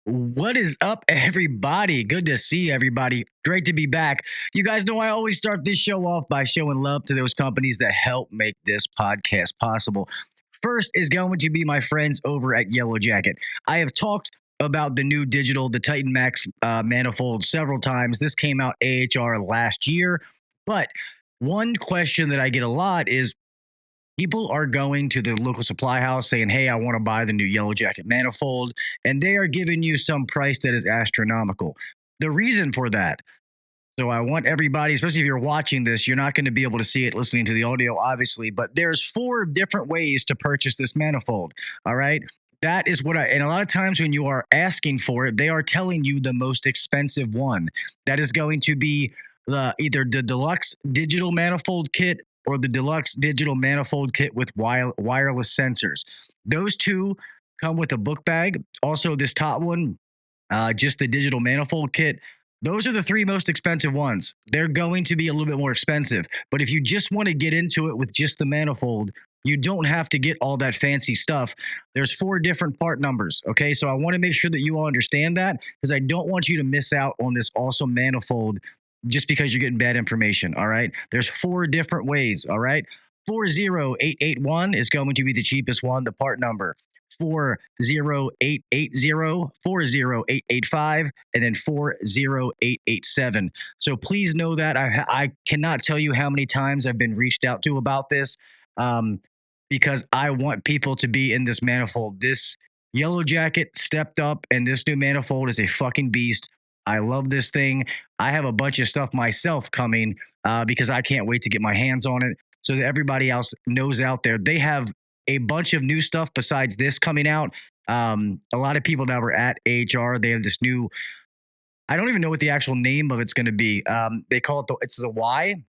What is up, everybody? Good to see everybody. Great to be back. You guys know I always start this show off by showing love to those companies that help make this podcast possible. First is going to be my friends over at Yellow Jacket. I have talked about the new digital, the Titan Max manifold several times. This came out AHR last year, but one question that I get a lot is, people are going to the local supply house saying, hey, I want to buy the new Yellow Jacket manifold, and they are giving you some price that is astronomical. The reason for that, so I want everybody, especially if you're watching this, you're not going to be able to see it listening to the audio, obviously, but there's 4 different ways to purchase this manifold, all right? That is what and a lot of times when you are asking for it, they are telling you the most expensive one. That is going to be either the deluxe digital manifold kit or the deluxe digital manifold kit with wireless sensors. Those two come with a book bag. Also, this top one, just the digital manifold kit. Those are the 3 most expensive ones. They're going to be a little bit more expensive. But if you just want to get into it with just the manifold, you don't have to get all that fancy stuff. There's 4 different part numbers, okay? So I want to make sure that you all understand that, because I don't want you to miss out on this awesome manifold just because you're getting bad information, all right? There's 4 different ways, all right? 40881 is going to be the cheapest one, the part number. 40880, 40885, and then 40887. So please know that I cannot tell you how many times I've been reached out to about this, because I want people to be in this manifold. This Yellow Jacket stepped up, and this new manifold is a fucking beast. I love this thing. I have a bunch of stuff myself coming because I can't wait to get my hands on it. So that everybody else knows out there, they have a bunch of new stuff besides this coming out. A lot of people that were at AHR, they have this new, I don't even know what the actual name of it's going to be. They call it it's the Y.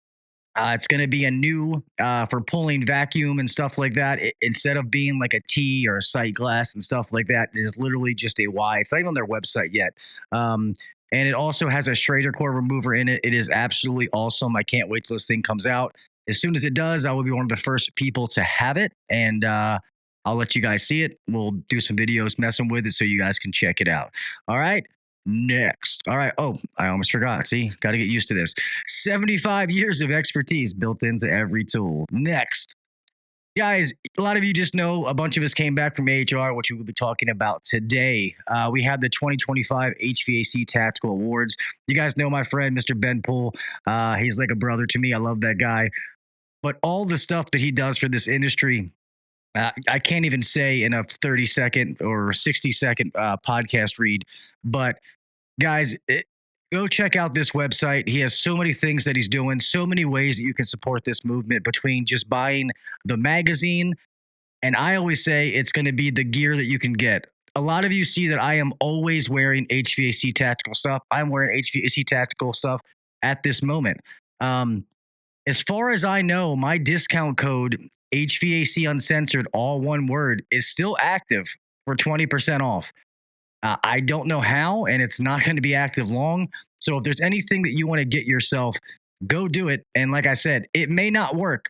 It's going to be a new for pulling vacuum and stuff like that. Instead of being like a T or a sight glass and stuff like that, it is literally just a Y. It's not even on their website yet. And it also has a Schrader core remover in it. It is absolutely awesome. I can't wait till this thing comes out. As soon as it does, I will be one of the first people to have it. And I'll let you guys see it. We'll do some videos messing with it so you guys can check it out. All right. Next. All right. Oh, I almost forgot. See, got to get used to this. 75 years of expertise built into every tool. Next. Guys, a lot of you just know a bunch of us came back from AHR, which we will be talking about today. We had the 2025 HVAC Tactical Awards. You guys know my friend, Mr. Ben Poole. He's like a brother to me. I love that guy. But all the stuff that he does for this industry, I can't even say in a 30-second or 60-second podcast read. But guys, go check out this website. He has so many things that he's doing, so many ways that you can support this movement, between just buying the magazine. And I always say it's going to be the gear that you can get. A lot of you see that I am always wearing HVAC tactical stuff. I'm wearing HVAC tactical stuff at this moment. As far as I know, my discount code HVAC Uncensored, all one word, is still active for 20% off. I don't know how, and it's not going to be active long. So if there's anything that you want to get yourself, go do it. And like I said, it may not work.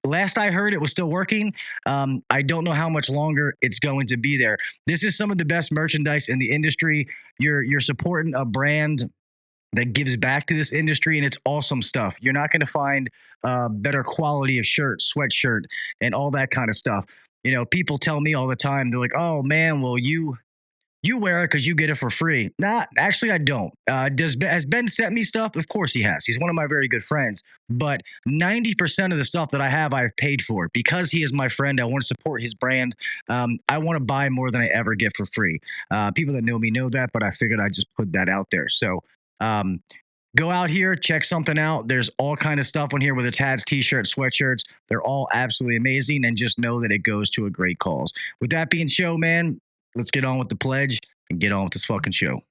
Last I heard, it was still working. I don't know how much longer it's going to be there. This is some of the best merchandise in the industry. You're supporting a brand that gives back to this industry, and it's awesome stuff. You're not going to find better quality of shirt, sweatshirt, and all that kind of stuff. You know, people tell me all the time, they're like, oh man, well, you wear it because you get it for free. Nah, actually, I don't. Has Ben sent me stuff? Of course he has. He's one of my very good friends. But 90% of the stuff that I have, I've paid for. Because he is my friend, I want to support his brand. I want to buy more than I ever get for free. People that know me know that, but I figured I'd just put that out there. So go out here, check something out. There's all kind of stuff on here, whether it's hats, t-shirts, sweatshirts. They're all absolutely amazing. And just know that it goes to a great cause. With that being said, man, let's get on with the pledge and get on with this fucking show.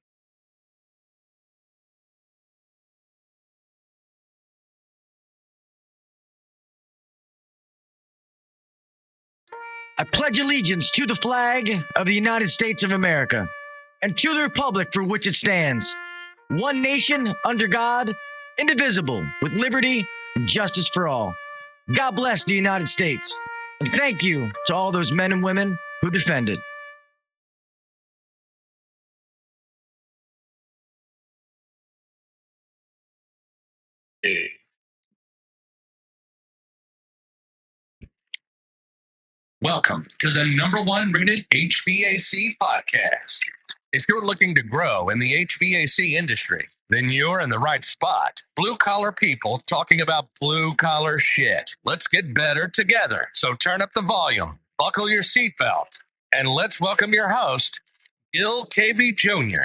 I pledge allegiance to the flag of the United States of America and to the republic for which it stands, one nation under God, indivisible, with liberty and justice for all. God bless the United States. And thank you to all those men and women who defend it. Welcome to the #1 rated HVAC podcast. If you're looking to grow in the HVAC industry, then you're in the right spot. Blue collar people talking about blue collar shit. Let's get better together. So turn up the volume, buckle your seatbelt, and let's welcome your host, Gil KB Jr.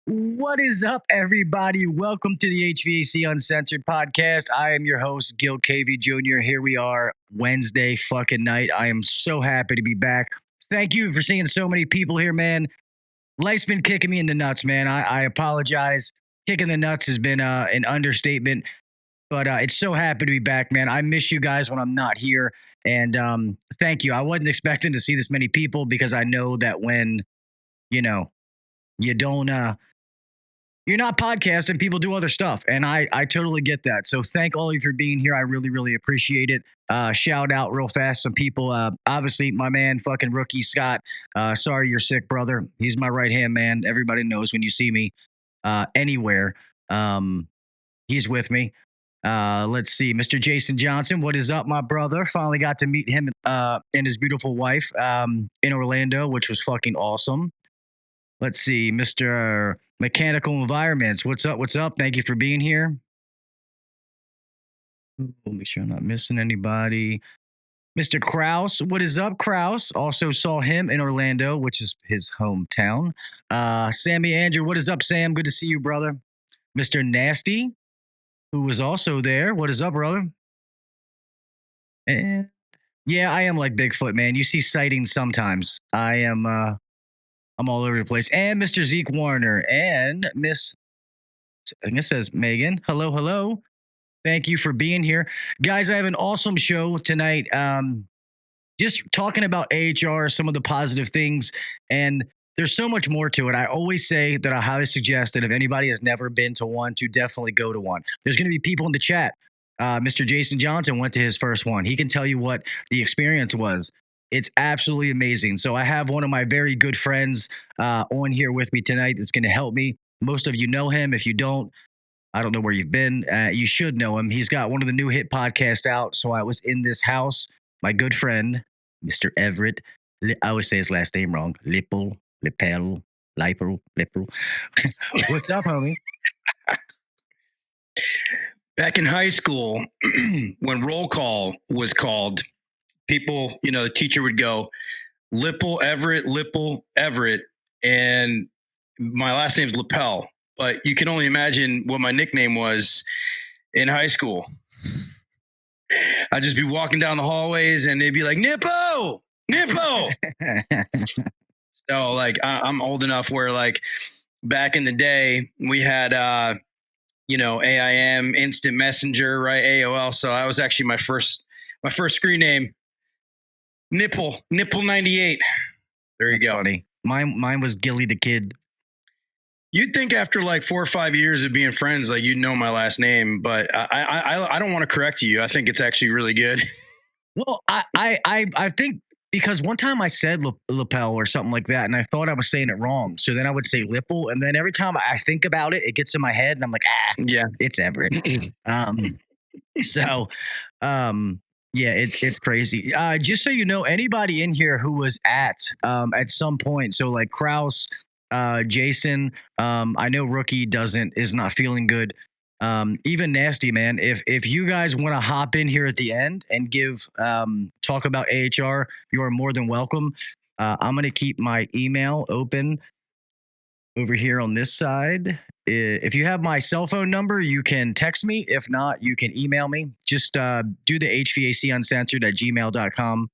What is up, everybody? Welcome to the HVAC Uncensored Podcast. I am your host, Gil KV Jr. Here we are, Wednesday fucking night. I am so happy to be back. Thank you for seeing so many people here, man. Life's been kicking me in the nuts, man. I apologize. Kicking the nuts has been an understatement, but it's so happy to be back, man. I miss you guys when I'm not here, and thank you. I wasn't expecting to see this many people because I know that when, you don't... you're not podcasting, people do other stuff. And I totally get that. So thank all of you for being here. I really, really appreciate it. Shout out real fast. Some people, obviously my man, fucking rookie Scot. Sorry you're sick, brother. He's my right hand man. Everybody knows when you see me anywhere. He's with me. Let's see. Mr. Jason Johnson, what is up, my brother? Finally got to meet him and his beautiful wife in Orlando, which was fucking awesome. Let's see, Mr. Mechanical Environments. What's up? What's up? Thank you for being here. Make sure I'm not missing anybody. Mr. Kraus. What is up, Kraus? Also saw him in Orlando, which is his hometown. Sammy Andrew. What is up, Sam? Good to see you, brother. Mr. Nasty, who was also there. What is up, brother? And yeah, I am like Bigfoot, man. You see sightings sometimes. I'm all over the place. And Mr. Zeke Warner and Miss, I guess it says Megan. Hello, hello. Thank you for being here. Guys, I have an awesome show tonight. Just talking about AHR, some of the positive things. And there's so much more to it. I always say that I highly suggest that if anybody has never been to one, to definitely go to one. There's going to be people in the chat. Mr. Jason Johnson went to his first one. He can tell you what the experience was. It's absolutely amazing. So I have one of my very good friends on here with me tonight that's going to help me. Most of you know him. If you don't, I don't know where you've been. You should know him. He's got one of the new hit podcasts out. So I was in this house. My good friend, Mr. Everett. I always say his last name wrong. Lippel. What's up, homie? Back in high school, when roll call was called, people, the teacher would go, Lippel Everett, and my last name's Lippel. But you can only imagine what my nickname was in high school. I'd just be walking down the hallways and they'd be like, Nippo! So like, I'm old enough where like back in the day we had, AIM, Instant Messenger, right? AOL. So I was actually my first screen name. Nipple 98. There you That's go. Funny. Mine was Gilly the Kid. You'd think after like 4 or 5 years of being friends, like you'd know my last name, but I don't want to correct you. I think it's actually really good. Well, I think because one time I said lapel or something like that, and I thought I was saying it wrong. So then I would say Lippel, and then every time I think about it, it gets in my head, and I'm like, yeah, it's Everett. Yeah, it's crazy. Just so you know, anybody in here who was at some point, so like Kraus, Jason, I know Rookie is not feeling good. Even Nasty, man. If you guys want to hop in here at the end and give talk about AHR, you are more than welcome. I'm gonna keep my email open over here on this side. If you have my cell phone number, you can text me. If not, you can email me. Just do the HVAC Uncensored at gmail.com.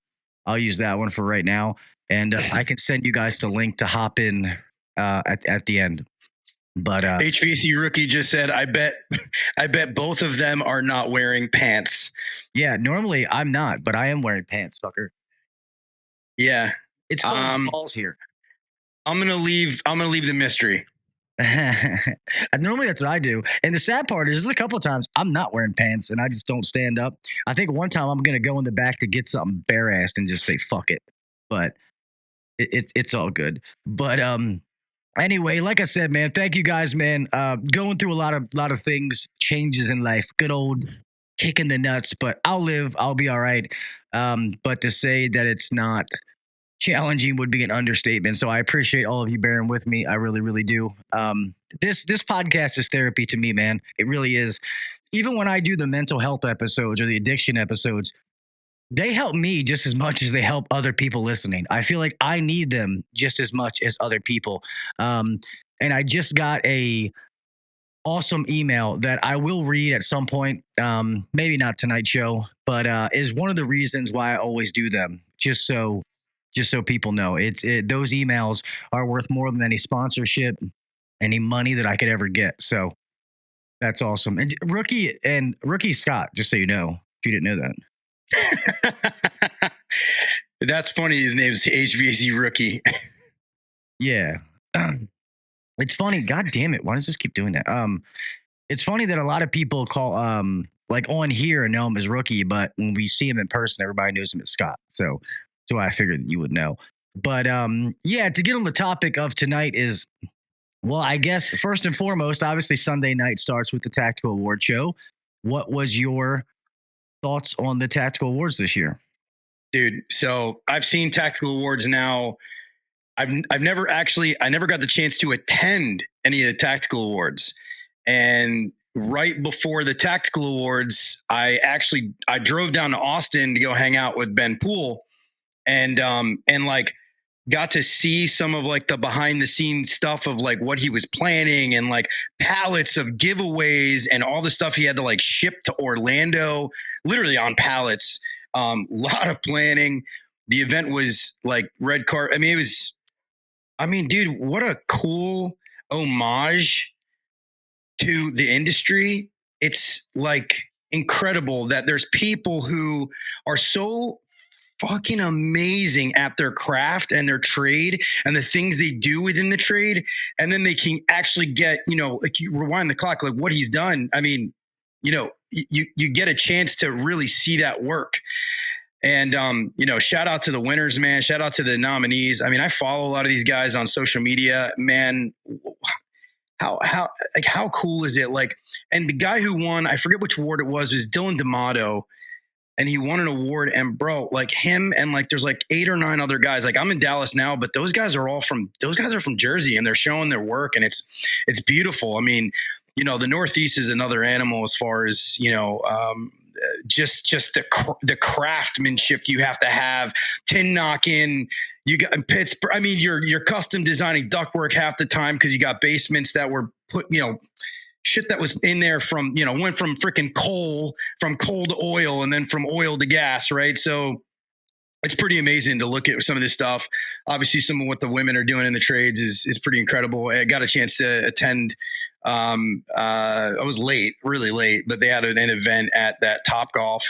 I'll use that one for right now. And I can send you guys the link to hop in at the end. But HVAC Rookie just said, I bet both of them are not wearing pants. Yeah, normally I'm not, but I am wearing pants, fucker. Yeah. It's cold balls here. I'm gonna leave the mystery. Normally that's what I do. And the sad part is a couple of times I'm not wearing pants and I just don't stand up. I think one time I'm going to go in the back to get something bare-assed and just say, fuck it. But it's all good. But anyway, like I said, man, thank you guys, man. Going through a lot of things, changes in life, good old kicking the nuts, but I'll live. I'll be all right. But to say that it's not challenging would be an understatement. So I appreciate all of you bearing with me. I really, really do. This podcast is therapy to me, man. It really is. Even when I do the mental health episodes or the addiction episodes, they help me just as much as they help other people listening. I feel like I need them just as much as other people. And I just got a awesome email that I will read at some point. Maybe not tonight's show, but is one of the reasons why I always do them. Just so people know, those emails are worth more than any sponsorship, any money that I could ever get. So that's awesome. And rookie Scot, just so you know, if you didn't know that. That's funny. His name's HVAC Rookie. Yeah. It's funny. God damn it. Why does this keep doing that? It's funny that a lot of people call like on here and know him as Rookie, but when we see him in person, everybody knows him as Scot. So that's why I figured you would know. But yeah, to get on the topic of tonight is, well, I guess first and foremost, obviously Sunday night starts with the Tactical Award Show. What was your thoughts on the Tactical Awards this year? Dude, so I've seen Tactical Awards now. I never got the chance to attend any of the Tactical Awards. And right before the Tactical Awards, I drove down to Austin to go hang out with Ben Poole and like got to see some of like the behind the scenes stuff of like what he was planning and like pallets of giveaways and all the stuff he had to like ship to Orlando, literally on pallets. Lot of planning. The event was like red carpet. Dude, what a cool homage to the industry. It's like incredible that there's people who are so fucking amazing at their craft and their trade and the things they do within the trade. And then they can actually get, like you rewind the clock, like what he's done. I mean, you get a chance to really see that work. And, shout out to the winners, man. Shout out to the nominees. I mean, I follow a lot of these guys on social media, man. How cool is it? Like, and the guy who won, I forget which award it was Dylan D'Amato, and he won an award. And bro, like him and like there's like 8 or 9 other guys. Like I'm in Dallas now, but those guys are from Jersey, and they're showing their work, and it's beautiful. I mean, the Northeast is another animal as far as just the craftsmanship you have to have, tin knocking. You got in Pittsburgh. I mean, you're custom designing ductwork half the time because you got basements that were put, shit that was in there from, went from freaking coal to oil and then from oil to gas, right? So it's pretty amazing to look at some of this stuff. Obviously, some of what the women are doing in the trades is pretty incredible. I got a chance to attend. I was late, really late, but they had an event at that Topgolf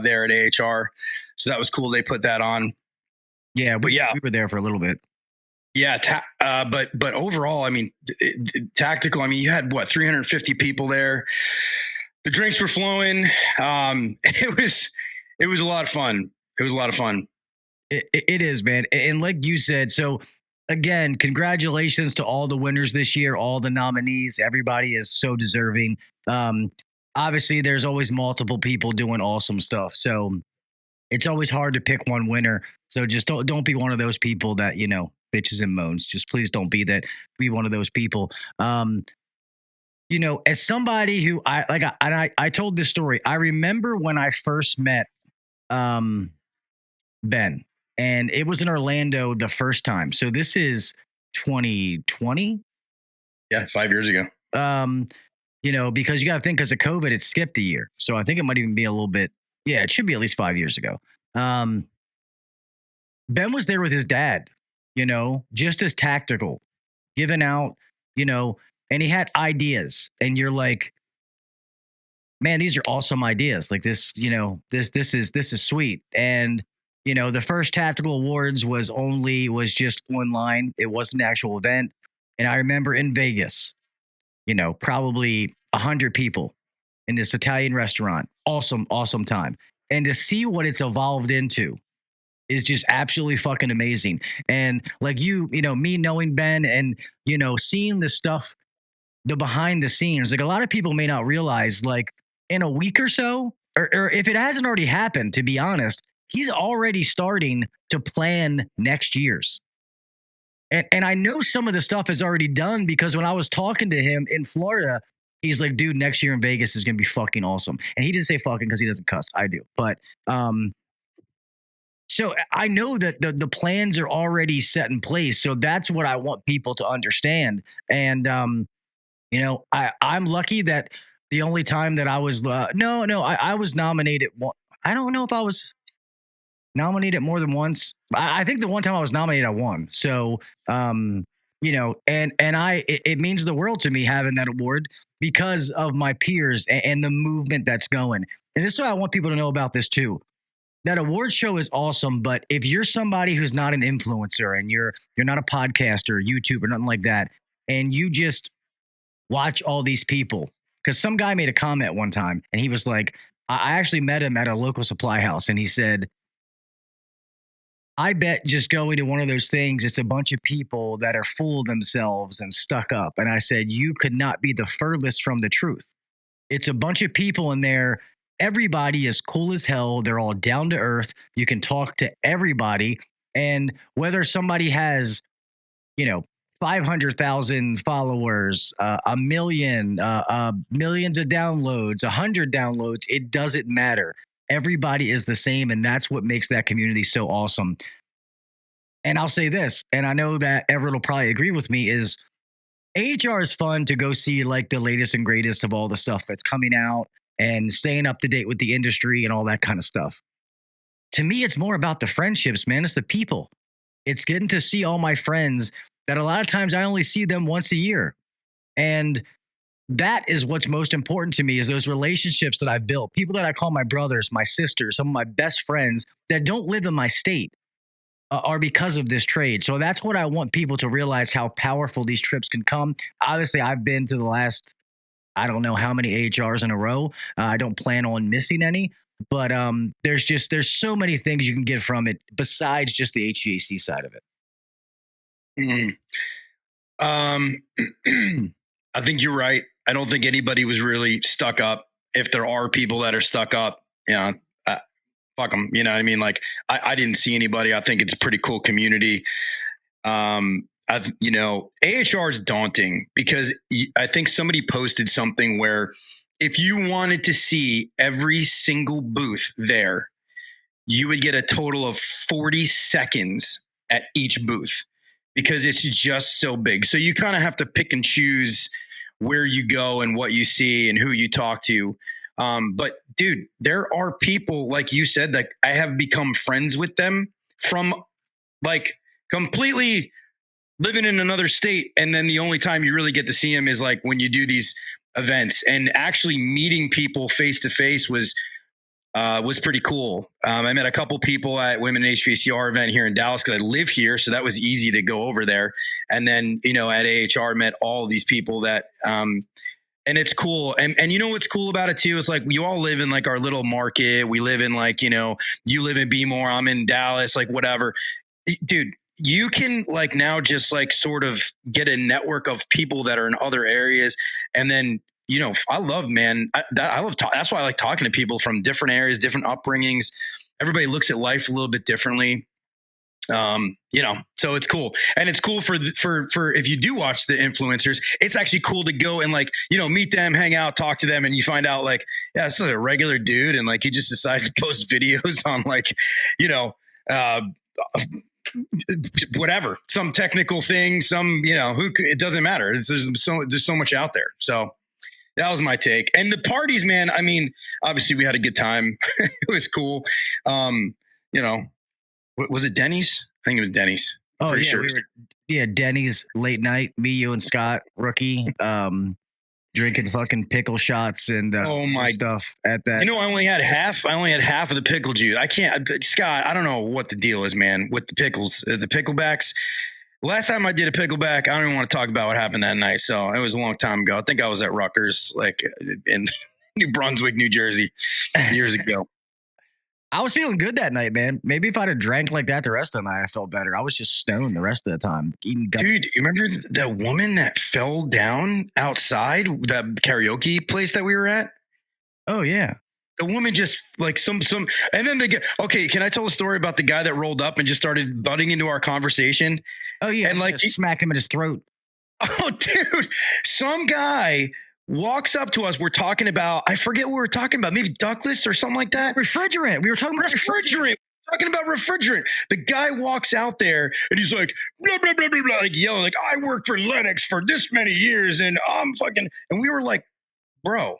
there at AHR. So that was cool. They put that on. Yeah, we were there for a little bit. Yeah, but overall, I mean, tactical. I mean, you had 350 people there. The drinks were flowing. It was a lot of fun. It was a lot of fun. It is, man. And like you said, so again, congratulations to all the winners this year, all the nominees. Everybody is so deserving. Obviously, there's always multiple people doing awesome stuff. So it's always hard to pick one winner. So just don't be one of those people that, bitches and moans. Just please don't be one of those people. As somebody who I told this story. I remember when I first met Ben, and it was in Orlando the first time. So this is 2020. Yeah, 5 years ago. Because you got to think because of COVID, it skipped a year. So I think it might even be a little bit. Yeah, it should be at least 5 years ago. Ben was there with his dad, just as tactical, giving out, and he had ideas. And you're like, man, these are awesome ideas. Like this, this is sweet. And The first tactical awards was just online. It wasn't an actual event. And I remember in Vegas, probably 100 people in this Italian restaurant. Awesome, awesome time. And to see what it's evolved into is just absolutely fucking amazing. And like me knowing Ben and, seeing the stuff, the behind the scenes, like a lot of people may not realize, like in a week or so, or if it hasn't already happened, to be honest, he's already starting to plan next year's. And I know some of the stuff is already done because when I was talking to him in Florida, he's like, dude, next year in Vegas is going to be fucking awesome. And he didn't say fucking because he doesn't cuss. I do. But so I know that the plans are already set in place. So that's what I want people to understand. And, I'm lucky that the only time that I was, I was nominated. I don't know if I was nominated more than once. I think the one time I was nominated, I won. So, and it means the world to me having that award because of my peers and the movement that's going. And this is what I want people to know about this too. That award show is awesome, but if you're somebody who's not an influencer and you're not a podcaster, YouTube, or nothing like that, and you just watch all these people, because some guy made a comment one time and he was like, I actually met him at a local supply house and he said, I bet just going to one of those things, it's a bunch of people that are full of themselves and stuck up. And I said, you could not be the furthest from the truth. It's a bunch of people in there. Everybody is cool as hell. They're all down to earth. You can talk to everybody. And whether somebody has, 500,000 followers, a million, millions of downloads, 100 downloads, it doesn't matter. Everybody is the same, and that's what makes that community so awesome. And I'll say this, and I know that Everett will probably agree with me, is AHR is fun to go see like the latest and greatest of all the stuff that's coming out and staying up to date with the industry and all that kind of stuff. To me, it's more about the friendships, man. It's the people. It's getting to see all my friends that a lot of times I only see them once a year. And that is what's most important to me is those relationships that I've built. People that I call my brothers, my sisters, some of my best friends that don't live in my state are because of this trade. So that's what I want people to realize, how powerful these trips can come. Obviously, I've been to the last, I don't know how many AHRs in a row. I don't plan on missing any, but there's so many things you can get from it besides just the HVAC side of it. I think you're right. I don't think anybody was really stuck up. If there are people that are stuck up, fuck them. You know what I mean? Like I didn't see anybody. I think it's a pretty cool community. AHR is daunting because I think somebody posted something where if you wanted to see every single booth there, you would get a total of 40 seconds at each booth because it's just so big. So you kind of have to pick and choose where you go and what you see and who you talk to. But dude, there are people, like you said, that I have become friends with them from like completely living in another state. And then the only time you really get to see them is like when you do these events, and actually meeting people face to face was pretty cool. I met a couple people at Women in HVACR event here in Dallas because I live here. So that was easy to go over there. And then, at AHR met all of these people that, and it's cool. And you know what's cool about it too? Is like, we all live in like our little market. We live in like, you live in Bmore, I'm in Dallas, like whatever. Dude, you can like now just like sort of get a network of people that are in other areas. And then, I love, man, that's why I like talking to people from different areas, different upbringings. Everybody looks at life a little bit differently. So it's cool. And it's cool for if you do watch the influencers, it's actually cool to go and like, meet them, hang out, talk to them. And you find out like, yeah, this is a regular dude. And like, he just decided to post videos on like, whatever, some technical thing, it doesn't matter. There's so much out there. So that was my take. And the parties, man, I mean, obviously we had a good time. It was cool. Was it Denny's? I think it was Denny's. Sure. Denny's late night, me, you, and Scot, Rookie. drinking fucking pickle shots and Oh my stuff at that. You know, I only had half of the pickle juice. I can't, Scott. I don't know what the deal is, man, with the pickles, the picklebacks. Last time I did a pickleback, I don't even want to talk about what happened that night. So it was a long time ago. I think I was at Rutgers, like in New Brunswick, New Jersey, years ago. I was feeling good that night, man. Maybe if I'd have drank like that the rest of the night, I felt better. I was just stoned the rest of the time. Eating Dude, you remember that woman that fell down outside that karaoke place that we were at? Oh, yeah. The woman just like some, and then they get, okay, can I tell a story about the guy that rolled up and just started butting into our conversation? Oh, yeah. And like, smacked him in his throat. Oh, dude, some guy walks up to us. We're talking about, I forget what we were talking about, maybe ductless or something like that. Refrigerant. We were talking about refrigerant. Talking about refrigerant. The guy walks out there and he's like, blah, blah, blah, blah, blah, like yelling, like, I worked for Lennox for this many years and I'm fucking, and we were like, bro.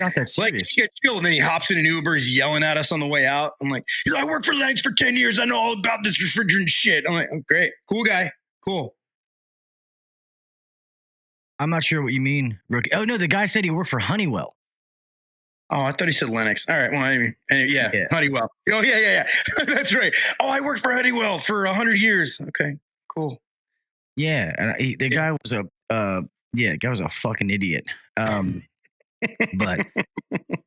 Not that serious. Like, get chill. And then he hops in an Uber. He's yelling at us on the way out. I'm like, he's like, I worked for Lennox for 10 years. I know all about this refrigerant shit. I'm like, oh, great. Cool guy. Cool. I'm not sure what you mean, Rookie. Oh, no, the guy said he worked for Honeywell. Oh, I thought he said Lennox. All right. Well, I mean, yeah, Honeywell. Oh, yeah. That's right. Oh, I worked for Honeywell for 100 years. Okay, cool. Yeah. And the guy was a fucking idiot. But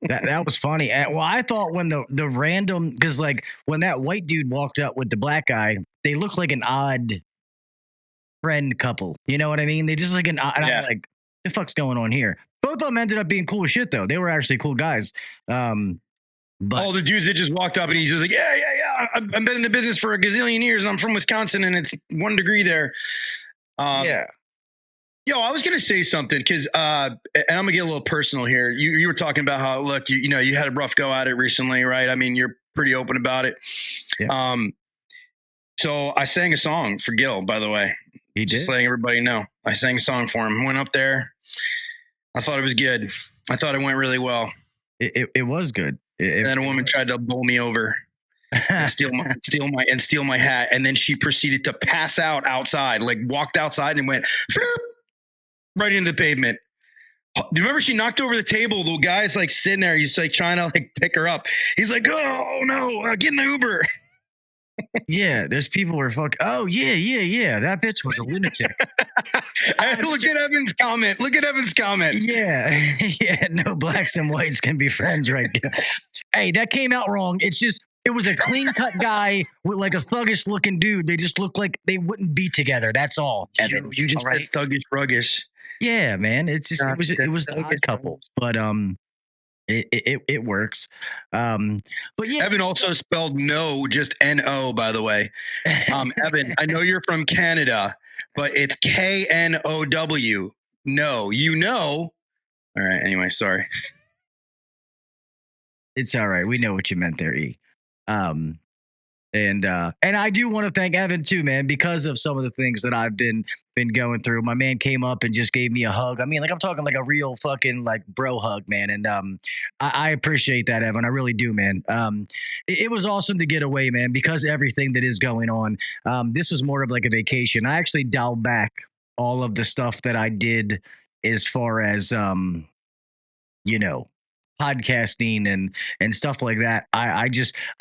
that was funny. Well, I thought when the random, because like when that white dude walked up with the black guy, they looked like an odd friend couple. You know what I mean? They just like an odd, and I'm like, the fuck's going on here? Both of them ended up being cool as shit though. They were actually cool guys. But all the dudes that just walked up and he's just like, yeah. I've been in the business for a gazillion years. I'm from Wisconsin and it's 1 degree there. Yeah. Yo, I was going to say something because, and I'm gonna get a little personal here. You were talking about how, look, you know, you had a rough go at it recently, right? I mean, you're pretty open about it. Yeah. So I sang a song for Gil, by the way. He did? Just letting everybody know. I sang a song for him. Went up there. I thought it was good. I thought it went really well. It was good. And then a woman tried to bowl me over and steal my hat. And then she proceeded to pass out outside, like walked outside and went right into the pavement. Do you remember she knocked over the table? The guy's like sitting there. He's like trying to like pick her up. He's like, oh no, get in the Uber. Yeah, there's people who are oh yeah. That bitch was a lunatic. Look at Evan's comment. Yeah. Yeah, no blacks and whites can be friends right now. Hey, that came out wrong. It was a clean cut guy with like a thuggish looking dude. They just looked like they wouldn't be together. That's all. Evan, you just said thuggish ruggish. Yeah, man. It's just it was the odd couple. But it works. But yeah. Evan also spelled no, just N-O, by the way. Evan, I know you're from Canada, but it's K-N-O-W. No, you know. All right. Anyway, sorry. It's all right. We know what you meant there, E. And I do want to thank Evan too, man, because of some of the things that I've been going through. My man came up and just gave me a hug. I mean, like I'm talking like a real fucking like bro hug, man. And I appreciate that, Evan. I really do, man. It was awesome to get away, man, because of everything that is going on. This was more of like a vacation. I actually dialed back all of the stuff that I did as far as podcasting and stuff like that. I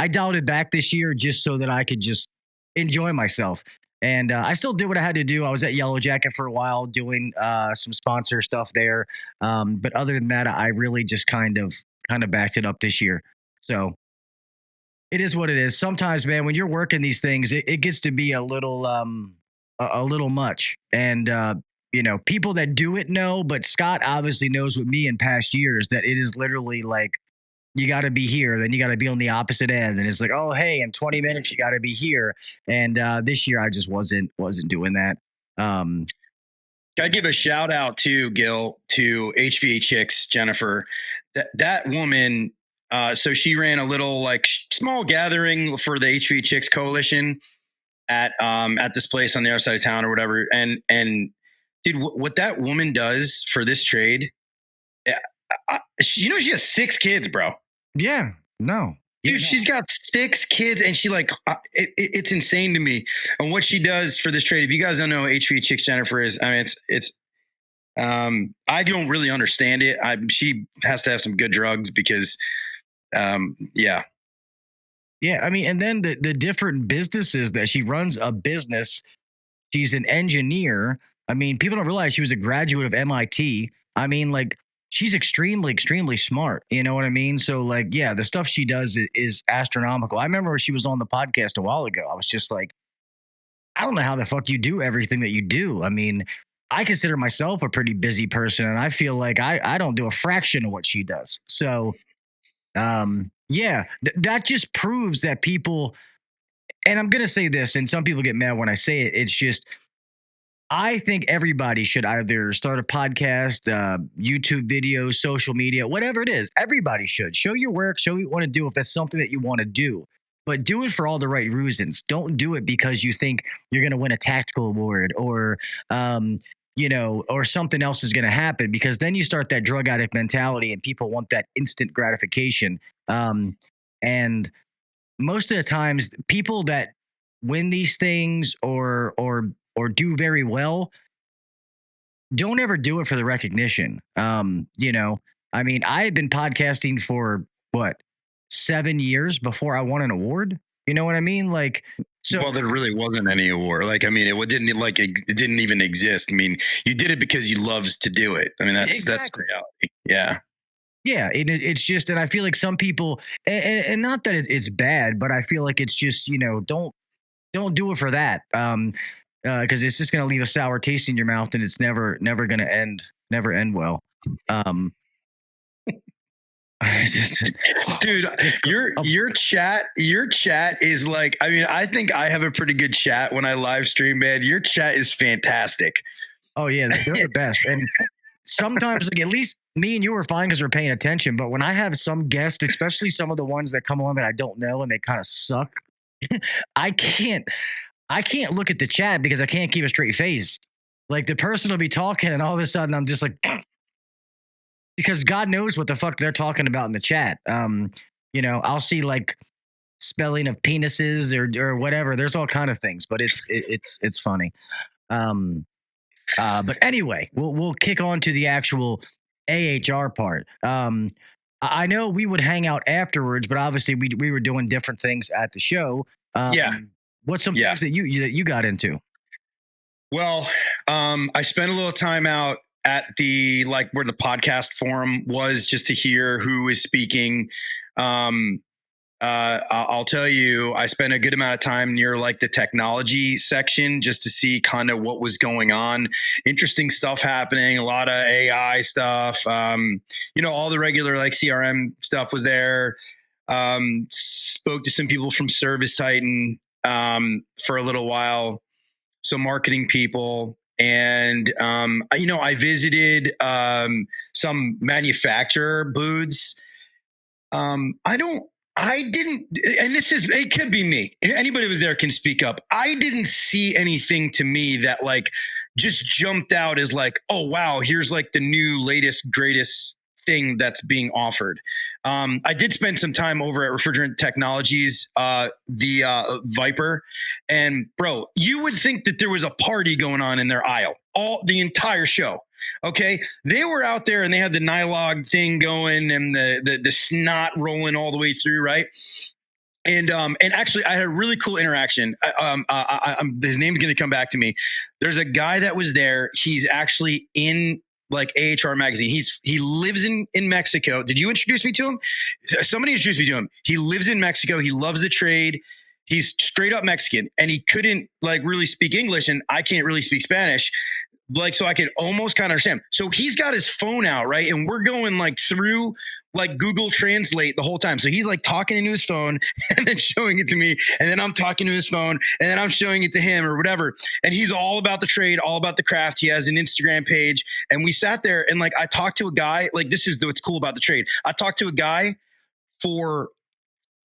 dialed it back this year just so that I could just enjoy myself. And I still did what I had to do. I was at Yellow Jacket for a while doing some sponsor stuff there. But other than that, I really just kind of backed it up this year. So it is what it is. Sometimes, man, when you're working these things, it gets to be a little much. And people that do it know, but Scott obviously knows with me in past years that it is literally like, you got to be here, then you got to be on the opposite end. And it's like, oh, hey, in 20 minutes, you got to be here. And this year I just wasn't doing that. I give a shout out to Gil, to HVA Chicks, Jennifer, that woman. So she ran a little like small gathering for the HVA Chicks Coalition at this place on the other side of town or whatever. And dude, what that woman does for this trade, she has 6 kids, bro. Yeah, no. Dude, she's got 6 kids and she like, it's insane to me. And what she does for this trade, if you guys don't know who HVA Chicks Jennifer is, I mean, it's I don't really understand it. She has to have some good drugs because, yeah. Yeah, I mean, and then the different businesses that she runs a business. She's an engineer. I mean, people don't realize she was a graduate of MIT. I mean, like, she's extremely, extremely smart. You know what I mean? So, like, yeah, the stuff she does is astronomical. I remember she was on the podcast a while ago. I was just like, I don't know how the fuck you do everything that you do. I mean, I consider myself a pretty busy person, and I feel like I don't do a fraction of what she does. So, yeah, that just proves that people, and I'm going to say this, and some people get mad when I say it. It's just, I think everybody should either start a podcast, YouTube videos, social media, whatever it is. Everybody should show your work, show what you want to do if that's something that you want to do. But do it for all the right reasons. Don't do it because you think you're going to win a tactical award or, or something else is going to happen, because then you start that drug addict mentality and people want that instant gratification. And most of the times, people that win these things or do very well don't ever do it for the recognition. I mean, I had been podcasting for 7 years before I won an award. You know what I mean? Like, so well, there really wasn't any award. Like, I mean, it didn't even exist. I mean, you did it because you loved to do it. I mean, that's the reality. Yeah. Yeah, it's just, and I feel like some people, and not that it's bad, but I feel like it's just, don't do it for that, because it's just going to leave a sour taste in your mouth, and it's never going to end well. Dude, your chat is like, I mean, I think I have a pretty good chat when I live stream, man. Your chat is fantastic. Oh yeah, they're the best, and sometimes, like, at least me and you are fine because we're paying attention. But when I have some guests, especially some of the ones that come on that I don't know and they kind of suck, I can't look at the chat because I can't keep a straight face. Like, the person will be talking and all of a sudden I'm just like, because God knows what the fuck they're talking about in the chat. I'll see like spelling of penises or whatever. There's all kind of things, but it's funny. But anyway, we'll kick on to the actual AHR part. I know we would hang out afterwards, but obviously we were doing different things at the show. What's some things that you got into? Well, I spent a little time out at the, like, where the podcast forum was, just to hear who is speaking. I'll tell you, I spent a good amount of time near like the technology section just to see kind of what was going on. Interesting stuff happening, a lot of AI stuff. All the regular like CRM stuff was there. Spoke to some people from Service Titan for a little while, some marketing people. And, I visited some manufacturer booths. It could be me. Anybody who was there can speak up. I didn't see anything to me that like just jumped out as like, oh, wow, here's like the new latest, greatest thing that's being offered. I did spend some time over at Refrigerant Technologies, the Viper, and bro, you would think that there was a party going on in their aisle, the entire show. Okay, they were out there and they had the Nylog thing going and the snot rolling all the way through, right? And actually, I had a really cool interaction. His name's going to come back to me. There's a guy that was there. He's actually in like AHR magazine. He lives in Mexico. Did you introduce me to him? Somebody introduced me to him. He lives in Mexico. He loves the trade. He's straight up Mexican, and he couldn't like really speak English, and I can't really speak Spanish. Like, so I could almost kind of understand. So he's got his phone out, right? And we're going like through like Google Translate the whole time. So he's like talking into his phone and then showing it to me. And then I'm talking to his phone and then I'm showing it to him or whatever. And he's all about the trade, all about the craft. He has an Instagram page. And we sat there and like, I talked to a guy, like, this is what's cool about the trade. I talked to a guy for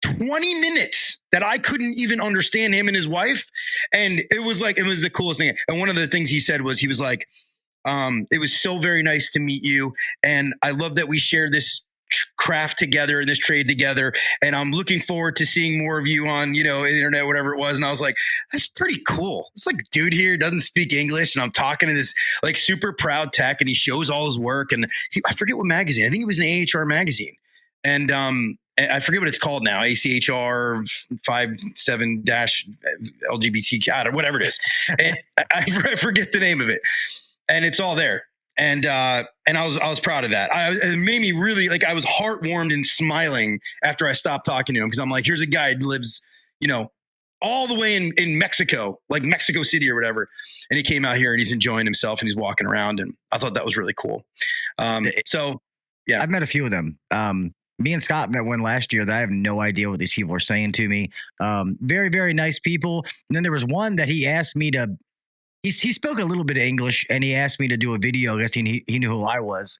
20 minutes that I couldn't even understand, him and his wife. And it was the coolest thing. And one of the things he said was, he was like, it was so very nice to meet you. And I love that we share this craft together and this trade together. And I'm looking forward to seeing more of you on, you know, internet, whatever it was. And I was like, that's pretty cool. It's like a dude here doesn't speak English, and I'm talking to this like super proud tech, and he shows all his work. And I forget what magazine. I think it was an AHR magazine. And I forget what it's called now, ACHR 57 LGBTQ, or whatever it is. And I forget the name of it. And it's all there. And I was proud of that. It made me really, like, I was heartwarmed and smiling after I stopped talking to him, because I'm like, here's a guy who lives, you know, all the way in Mexico, like Mexico City or whatever. And he came out here and he's enjoying himself and he's walking around. And I thought that was really cool. So, yeah. I've met a few of them. Me and Scott met one last year that I have no idea what these people are saying to me. Very, very nice people. And then there was one that he asked me to, he spoke a little bit of English, and he asked me to do a video. I guess he knew who I was.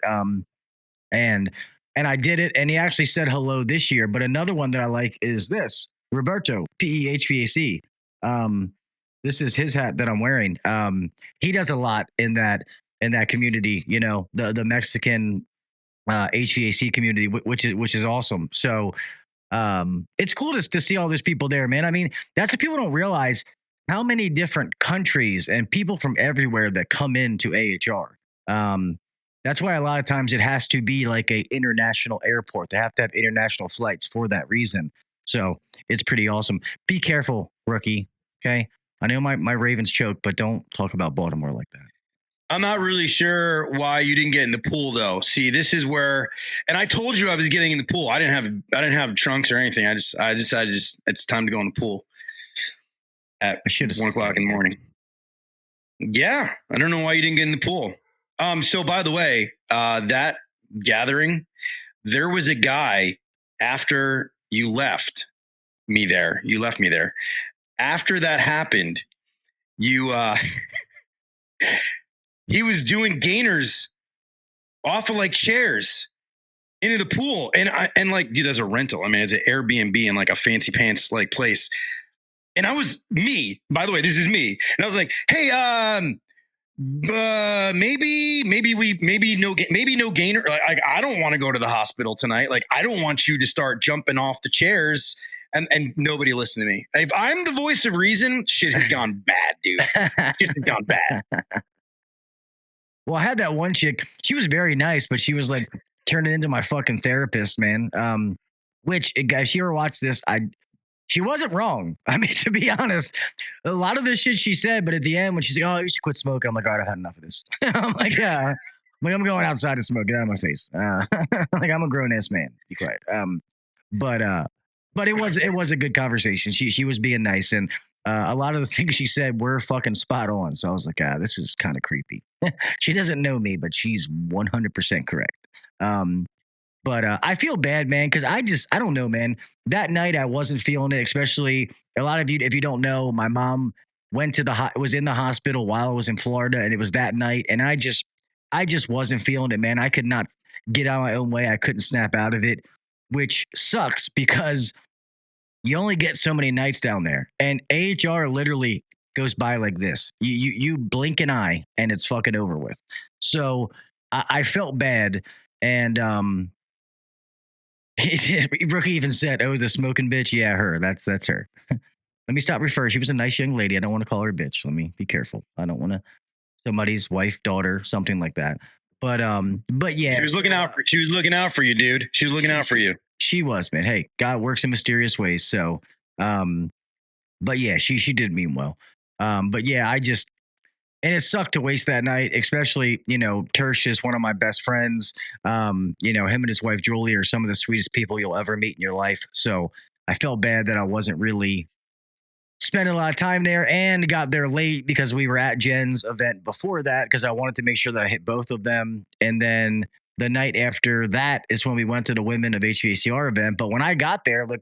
And I did it, and he actually said hello this year. But another one that I like is this, Roberto, PEHVAC. This is his hat that I'm wearing. He does a lot in that community, you know, the Mexican HVAC community, which is awesome. So it's cool to see all these people there, man. I mean, that's what people don't realize, how many different countries and people from everywhere that come into AHR. That's why a lot of times it has to be like a international airport. They have to have international flights for that reason. So it's pretty awesome. Be careful, rookie. Okay. I know my Ravens choke, but don't talk about Baltimore like that. I'm not really sure why you didn't get in the pool, though. See, this is where, and I told you I was getting in the pool. I didn't have trunks or anything. I decided it's time to go in the pool at 1 o'clock in the morning. Yeah, I don't know why you didn't get in the pool. So by the way, that gathering, there was a guy after you left me there. You left me there. After that happened, you he was doing gainers off of like chairs into the pool. And like, dude, as a rental, I mean, it's an Airbnb in like a fancy pants like place. And I was me, by the way, this is me. And I was like, hey, maybe no gainer. Like, I don't want to go to the hospital tonight. Like, I don't want you to start jumping off the chairs. And nobody listened to me. If I'm the voice of reason, shit has gone bad, dude. Shit has gone bad. Well, I had that one chick. She was very nice, but she was like turning into my fucking therapist, man. Which, guys, if you ever watch this, she wasn't wrong. I mean, to be honest, a lot of this shit she said, but at the end when she's like, "Oh, you should quit smoking," I'm like, "All right, I've had enough of this." I'm like, "Yeah, I'm going outside to smoke. Get out of my face." Like, I'm a grown ass man. Be quiet. But it was a good conversation. She was being nice, and a lot of the things she said were fucking spot on. So I was like, this is kind of creepy. She doesn't know me, but she's 100% correct. But I feel bad, man, because I don't know, man. That night I wasn't feeling it. Especially a lot of you, if you don't know, my mom was in the hospital while I was in Florida, and it was that night, and I just wasn't feeling it, man. I could not get out of my own way. I couldn't snap out of it, which sucks because you only get so many nights down there, and AHR literally goes by like this. You blink an eye and it's fucking over with. So I felt bad, and Rookie even said, "Oh, the smoking bitch, yeah, her. That's her." Let me stop referring. She was a nice young lady. I don't want to call her a bitch. Let me be careful. I don't want to somebody's wife, daughter, something like that. But yeah, she was looking out. She was looking out for you, dude. She was looking out for you. She was, man. Hey, God works in mysterious ways. So, but yeah, she did mean well. But yeah, and it sucked to waste that night, especially, you know, Tersh is one of my best friends. You know, him and his wife, Julie, are some of the sweetest people you'll ever meet in your life. So I felt bad that I wasn't really spending a lot of time there, and got there late because we were at Jen's event before that, because I wanted to make sure that I hit both of them. And then the night after that is when we went to the Women of HVACR event. But when I got there, like,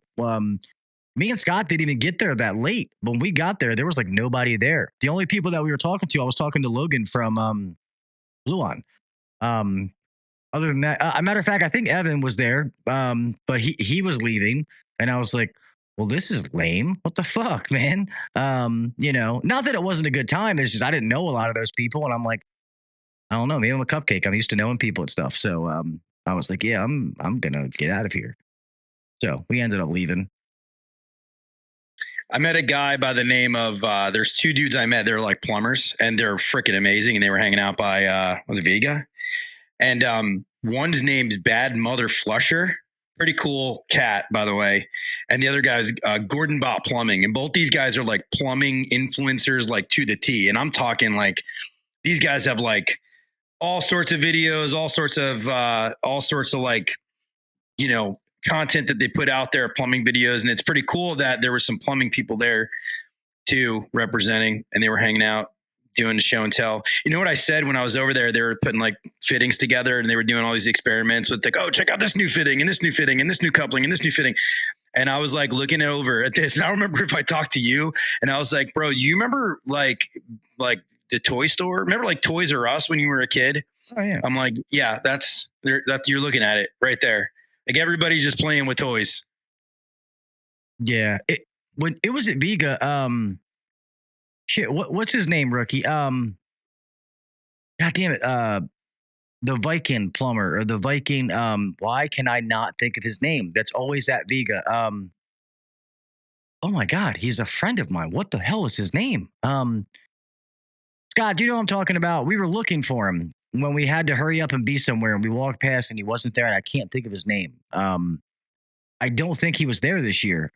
me and Scott didn't even get there that late. When we got there was like nobody there. The only people that we were talking to, I was talking to Logan from Luan. Other than that, a matter of fact, I think Evan was there, but he was leaving, and I was like, well, this is lame. What the fuck, man? You know, not that it wasn't a good time. It's just I didn't know a lot of those people, and I'm like, I don't know. Maybe I'm a cupcake. I'm used to knowing people and stuff. So I was like, yeah, I'm gonna get out of here. So we ended up leaving. I met a guy by the name of, there's two dudes I met. They're like plumbers and they're freaking amazing. And they were hanging out by, was it Vega? And one's name's Bad Mother Flusher. Pretty cool cat, by the way. And the other guy's Gordon Bot Plumbing. And both these guys are like plumbing influencers, like to the T. And I'm talking like these guys have like all sorts of videos, all sorts of like, you know, content that they put out there, plumbing videos. And it's pretty cool that there were some plumbing people there too, representing, and they were hanging out doing the show and tell. You know what I said when I was over there? They were putting like fittings together and they were doing all these experiments with like, oh, check out this new fitting and this new fitting and this new coupling and this new fitting. And I was like looking over at this. And I remember if I talked to you and I was like, bro, you remember like the toy store? Remember like Toys R Us when you were a kid? Oh yeah. I'm like, yeah, that's you're looking at it right there. Like everybody's just playing with toys. Yeah. When it was at Vega, what's his name, Rookie? God damn it. The Viking plumber or the Viking, why can I not think of his name? That's always at Vega. Oh my God, he's a friend of mine. What the hell is his name? Scott, do you know what I'm talking about? We were looking for him when we had to hurry up and be somewhere and we walked past and he wasn't there and I can't think of his name. I don't think he was there this year.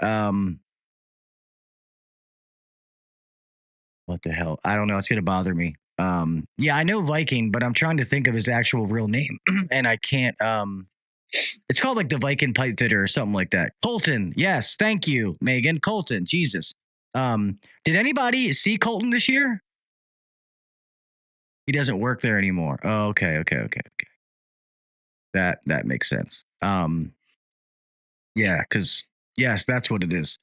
What the hell? I don't know. It's going to bother me. Yeah, I know Viking, but I'm trying to think of his actual real name and I can't. It's called like the Viking pipe fitter or something like that. Colton. Yes. Thank you, Megan. Colton. Jesus. Did anybody see Colton this year? He doesn't work there anymore. Oh, okay. That makes sense. Yeah, because yes, that's what it is.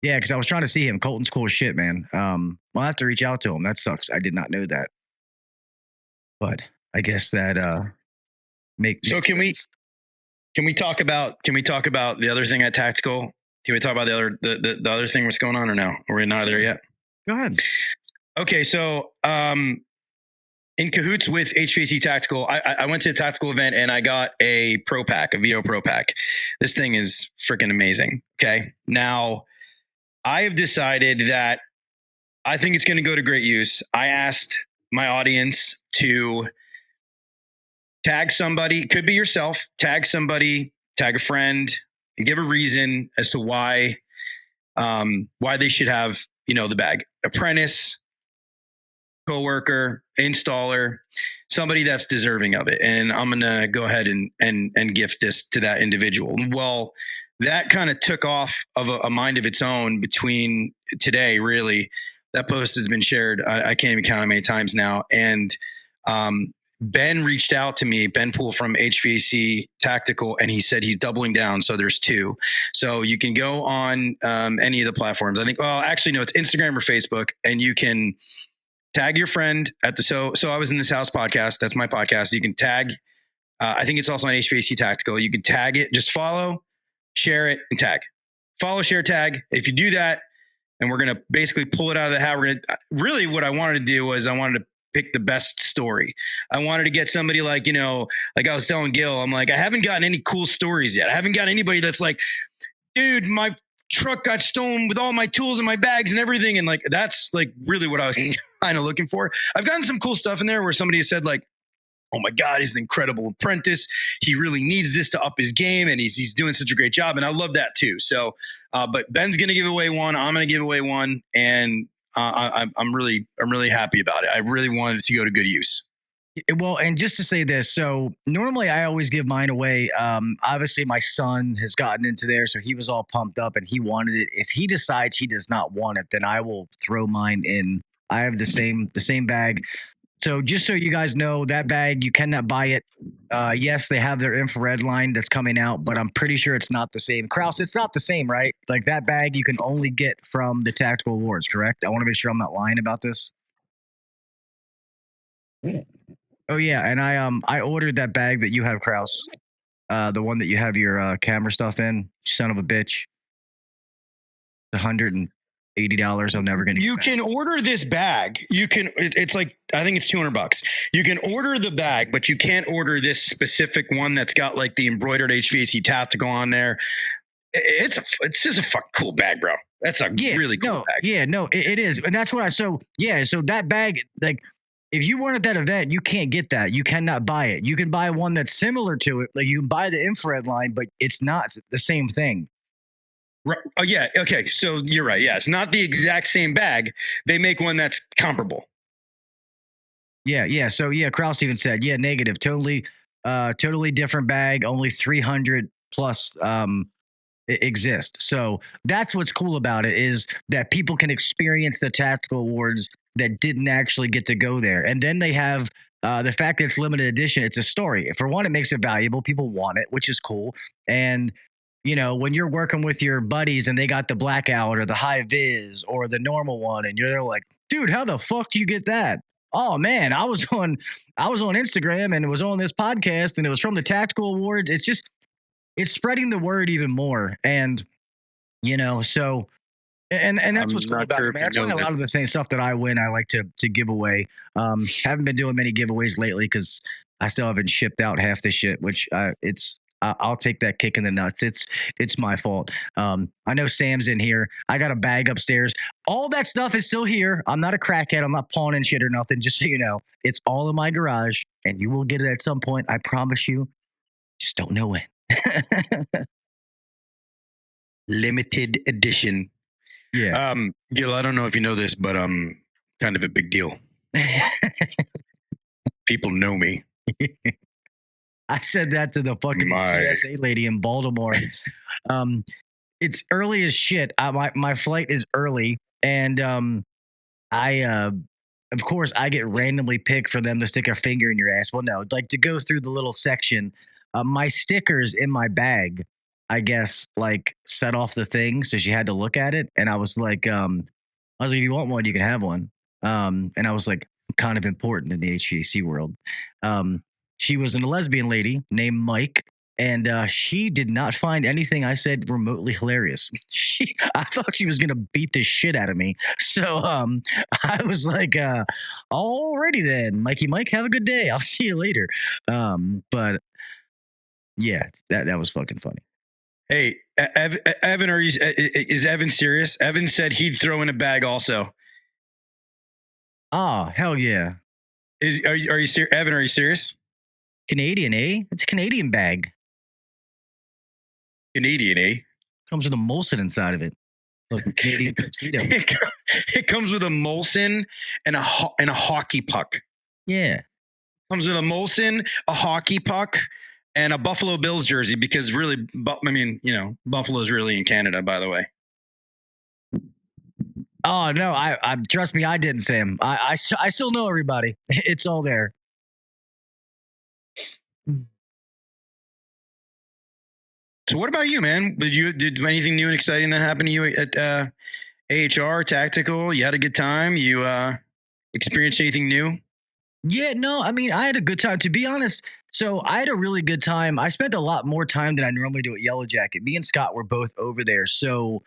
Yeah, because I was trying to see him. Colton's cool as shit, man. I'll have to reach out to him. That sucks. I did not know that. But I guess that makes So can sense. we talk about the other thing at Tactical? Can we talk about the other thing? What's going on or no? Or we're not there yet? Go ahead. Okay, so in cahoots with HVAC Tactical, I went to a tactical event and I got a Pro Pack, a VETO Pro Pack. This thing is freaking amazing. Okay, now I have decided that I think it's going to go to great use. I asked my audience to tag somebody, could be yourself, tag somebody, tag a friend, and give a reason as to why they should have, you know, the bag. Apprentice, coworker, installer, somebody that's deserving of it. And I'm going to go ahead and gift this to that individual. Well, that kind of took off of a mind of its own between today, really. That post has been shared. I can't even count how many times now. And Ben reached out to me, Ben Poole from HVAC Tactical, and he said he's doubling down. So there's two. So you can go on any of the platforms. I think, well, actually, no, it's Instagram or Facebook, and you can tag your friend at the So I Was in This House podcast. That's my podcast. You can tag. I think it's also on HVAC Tactical. You can tag it. Just follow, share it, and tag. Follow, share, tag. If you do that, and we're going to basically pull it out of the hat. We're going to really what I wanted to do was I wanted to pick the best story. I wanted to get somebody like, you know, like I was telling Gil, I'm like, I haven't gotten any cool stories yet. I haven't got anybody that's like, dude, my truck got stolen with all my tools and my bags and everything. And like, that's like really what I was kind of looking for. I've gotten some cool stuff in there where somebody said like, oh my God, he's an incredible apprentice. He really needs this to up his game and he's doing such a great job. And I love that too. So, but Ben's going to give away one. I'm going to give away one. And I'm really happy about it. I really wanted it to go to good use. Well, and just to say this, so normally I always give mine away. Obviously my son has gotten into there, so he was all pumped up and he wanted it. If he decides he does not want it, then I will throw mine in. I have the same bag. So just so you guys know, that bag, you cannot buy it. Yes, they have their infrared line that's coming out, but I'm pretty sure it's not the same. Kraus, it's not the same, right? Like that bag you can only get from the Tactical Awards, correct? I want to make sure I'm not lying about this. Oh yeah, and I ordered that bag that you have, Kraus. The one that you have your camera stuff in, son of a bitch. $100 $80. I'm never going to. You can order this bag. You can. It's like, I think it's $200. You can order the bag, but you can't order this specific one that's got like the embroidered HVAC tactical on there. It's just a fucking cool bag, bro. That's a really cool bag. Yeah, no, it is, and that's what so that bag, like, if you weren't at that event, you can't get that. You cannot buy it. You can buy one that's similar to it. Like, you can buy the infrared line, but it's not the same thing. Right. Oh, yeah. Okay. So you're right. Yeah. It's not the exact same bag. They make one that's comparable. Yeah. Yeah. So, yeah, Kraus even said, yeah, negative. Totally different bag. Only 300 plus exist. So that's what's cool about it, is that people can experience the tactical awards that didn't actually get to go there. And then they have the fact that it's limited edition. It's a story. For one, it makes it valuable. People want it, which is cool. And, you know, when you're working with your buddies and they got the blackout or the high vis or the normal one, and you're like, dude, how the fuck do you get that? Oh man, I was on Instagram and it was on this podcast and it was from the tactical awards. It's spreading the word even more. And, you know, so, and that's what's cool about it, man. That's why a lot of the stuff that I win, I like to give away. Haven't been doing many giveaways lately because I still haven't shipped out half the shit, which I'll take that kick in the nuts. It's my fault. I know Sam's in here. I got a bag upstairs. All that stuff is still here. I'm not a crackhead. I'm not pawning shit or nothing. Just so you know, it's all in my garage and you will get it at some point. I promise you. Just don't know when. Limited edition. Yeah. Gil, I don't know if you know this, but I'm kind of a big deal. People know me. I said that to the fucking TSA lady in Baltimore. It's early as shit. My flight is early, and of course, I get randomly picked for them to stick a finger in your ass. Well, no, like to go through the little section. My stickers in my bag, I guess, like set off the thing, so she had to look at it, and I was like, if you want one, you can have one. And I was like, kind of important in the HVAC world. She was a lesbian lady named Mike, and she did not find anything I said remotely hilarious. I thought she was gonna beat the shit out of me. So I was like, alrighty then, Mikey Mike, have a good day. I'll see you later. But yeah, that was fucking funny. Hey, Evan, is Evan serious? Evan said he'd throw in a bag also. Oh, hell yeah. Are you serious? Evan, are you serious? Canadian, eh? It's a Canadian bag. Canadian, eh? Comes with a Molson inside of it. Like a Canadian tuxedo. It comes with a Molson and a hockey puck. Yeah. Comes with a Molson, a hockey puck, and a Buffalo Bills jersey, because really, I mean, you know, Buffalo's really in Canada, by the way. Oh no, I trust me, I didn't, Sam. I still know everybody. It's all there. So what about you, man? Did anything new and exciting that happened to you at AHR Tactical? You had a good time? You experienced anything new? Yeah, no, I mean, I had a good time. To be honest, so I had a really good time. I spent a lot more time than I normally do at Yellow Jacket. Me and Scott were both over there. So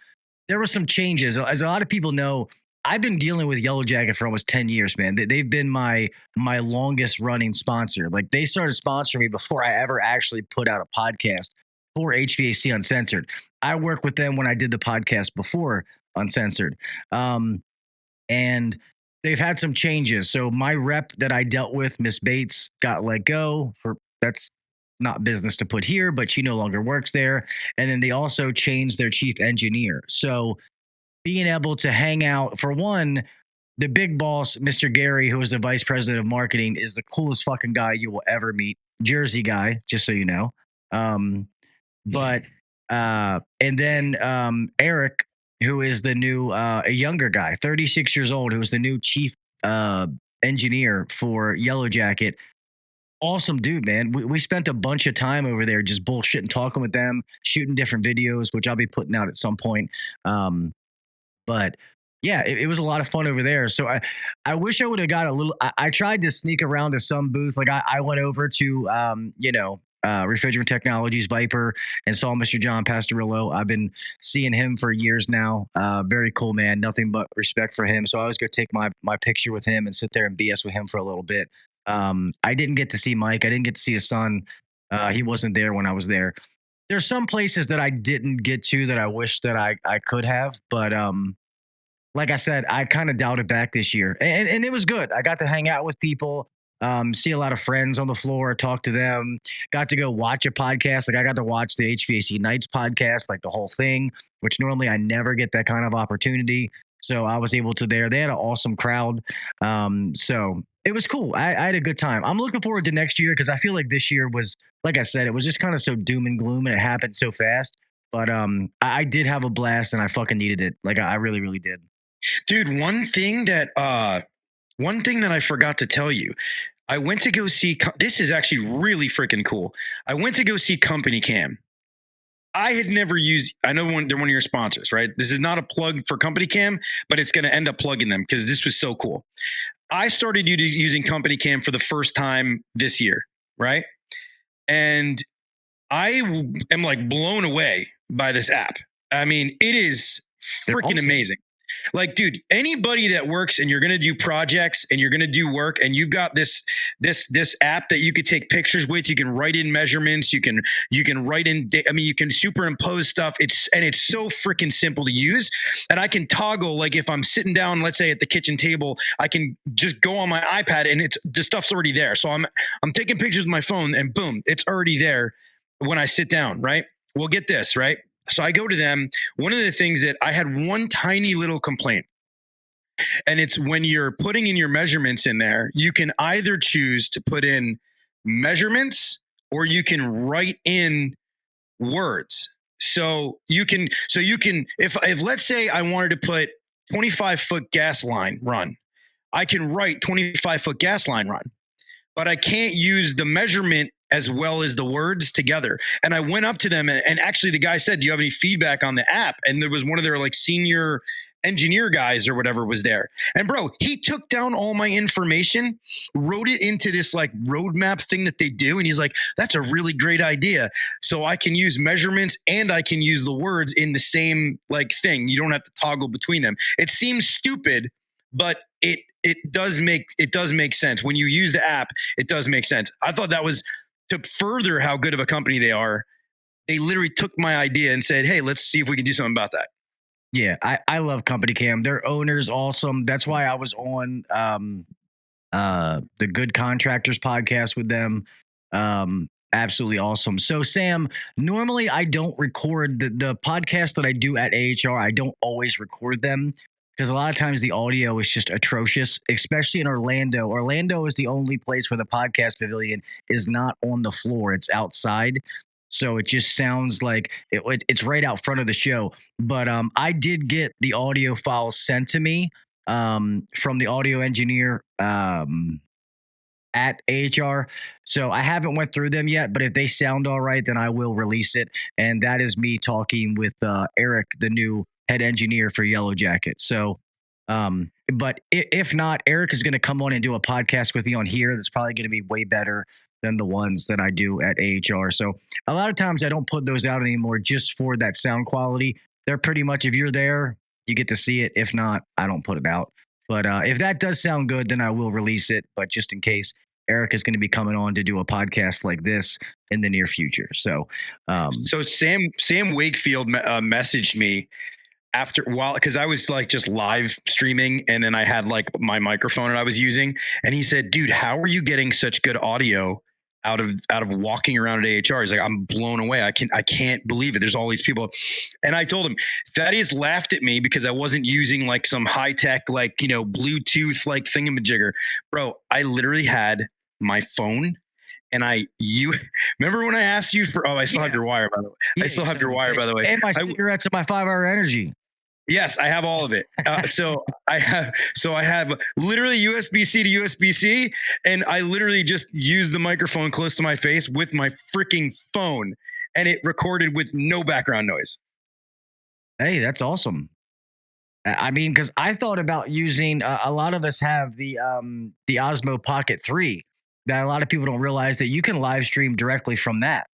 there were some changes. As a lot of people know, I've been dealing with Yellow Jacket for almost 10 years, man. They've been my longest running sponsor. Like, they started sponsoring me before I ever actually put out a podcast for HVAC Uncensored. I worked with them when I did the podcast before Uncensored. And they've had some changes. So my rep that I dealt with, Miss Bates, got let go. That's not business to put here, but she no longer works there. And then they also changed their chief engineer. So being able to hang out, for one, the big boss, Mr. Gary, who is the vice president of marketing, is the coolest fucking guy you will ever meet. Jersey guy, just so you know. And then Eric, who is the new, a younger guy, 36 years old, who is the new chief engineer for Yellow Jacket. Awesome dude, man. We spent a bunch of time over there just bullshitting, talking with them, shooting different videos, which I'll be putting out at some point. But yeah, it was a lot of fun over there. So I wish I would have got a little. I tried to sneak around to some booth. Like I went over to Refrigerant Technologies, Viper, and saw Mr. John Pastorillo. I've been seeing him for years now. Very cool man. Nothing but respect for him. So I always go take my picture with him and sit there and BS with him for a little bit. I didn't get to see Mike. I didn't get to see his son. He wasn't there when I was there. There's some places that I didn't get to that I wish that I could have, but like I said, I kind of dialed it back this year, and it was good. I got to hang out with people, see a lot of friends on the floor, talk to them. Got to go watch a podcast. Like I got to watch the HVAC Nights podcast, like the whole thing, which normally I never get that kind of opportunity. So I was able to there. They had an awesome crowd. So it was cool. I had a good time. I'm looking forward to next year because I feel like this year was, like I said, it was just kind of so doom and gloom and it happened so fast. But I did have a blast and I fucking needed it. Like I really, really did. Dude, one thing that I forgot to tell you, I went to go see, this is actually really freaking cool. I went to go see COMPANYCAM. I had never used, I know they're one of your sponsors, right? This is not a plug for COMPANYCAM, but it's going to end up plugging them because this was so cool. I started using COMPANYCAM for the first time this year, right? And I am like blown away by this app. I mean, it is freaking amazing. Like, dude, anybody that works and you're going to do projects and you're going to do work and you've got this app that you could take pictures with, you can write in measurements, you can write in, you can superimpose stuff. It's so freaking simple to use. And I can toggle, like if I'm sitting down, let's say at the kitchen table, I can just go on my iPad and the stuff's already there. So I'm taking pictures with my phone and boom, it's already there when I sit down, right? Well, get this, right? So I go to them. One of the things that I had one tiny little complaint, and it's when you're putting in your measurements in there, you can either choose to put in measurements or you can write in words. So you can, if let's say I wanted to put 25-foot gas line run, I can write 25-foot gas line run, but I can't use the measurement as well as the words together. And I went up to them and actually the guy said, do you have any feedback on the app? And there was one of their like senior engineer guys or whatever was there. And bro, he took down all my information, wrote it into this like roadmap thing that they do. And he's like, that's a really great idea. So I can use measurements and I can use the words in the same like thing. You don't have to toggle between them. It seems stupid, but it does make sense. When you use the app, it does make sense. I thought that was, to further how good of a company they are, they literally took my idea and said, hey, let's see if we can do something about that. Yeah, I love COMPANYCAM. Their owner's awesome. That's why I was on the Good Contractors podcast with them. Absolutely awesome. So Sam, normally I don't record the podcast that I do at AHR. I don't always record them because a lot of times the audio is just atrocious, especially in Orlando. Orlando is the only place where the podcast pavilion is not on the floor. It's outside. So it just sounds like it's right out front of the show. But I did get the audio files sent to me from the audio engineer at AHR. So I haven't went through them yet, but if they sound all right, then I will release it. And that is me talking with Eric, the new head engineer for Yellow Jacket. So, but if not, Eric is going to come on and do a podcast with me on here. That's probably going to be way better than the ones that I do at AHR. So a lot of times I don't put those out anymore just for that sound quality. They're pretty much, if you're there, you get to see it. If not, I don't put it out. But if that does sound good, then I will release it. But just in case, Eric is going to be coming on to do a podcast like this in the near future. So, so Sam Wakefield messaged me after a while, because I was like just live streaming and then I had like my microphone that I was using. And he said, dude, how are you getting such good audio out of walking around at AHR? He's like, I'm blown away. I can't believe it. There's all these people. And I told him, Thaddeus laughed at me because I wasn't using like some high tech, like, you know, Bluetooth, like thingamajigger. Bro, I literally had my phone. And you remember when I asked you for, I still have your wire, by the way. I still have your wire, by the way. And my cigarettes and my 5-hour energy. Yes, I have all of it. So I have literally USB-C to USB-C, and I literally just used the microphone close to my face with my freaking phone, and it recorded with no background noise. Hey, that's awesome. I mean, because I thought about using. A lot of us have the Osmo Pocket 3, that a lot of people don't realize that you can live stream directly from that.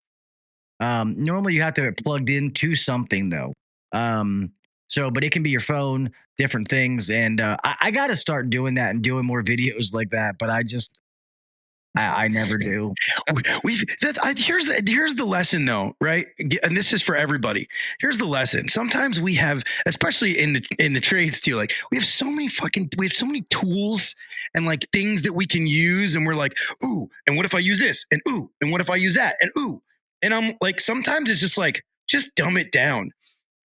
Normally you have to be plugged into something though. But it can be your phone, different things. And I got to start doing that and doing more videos like that. But I never do. Here's the lesson though, right? And this is for everybody. Here's the lesson. Sometimes we have, especially in the trades too, like we have so many tools and like things that we can use, and we're like, ooh, and what if I use this? And ooh, and what if I use that? And ooh, and I'm like, sometimes it's just like, just dumb it down.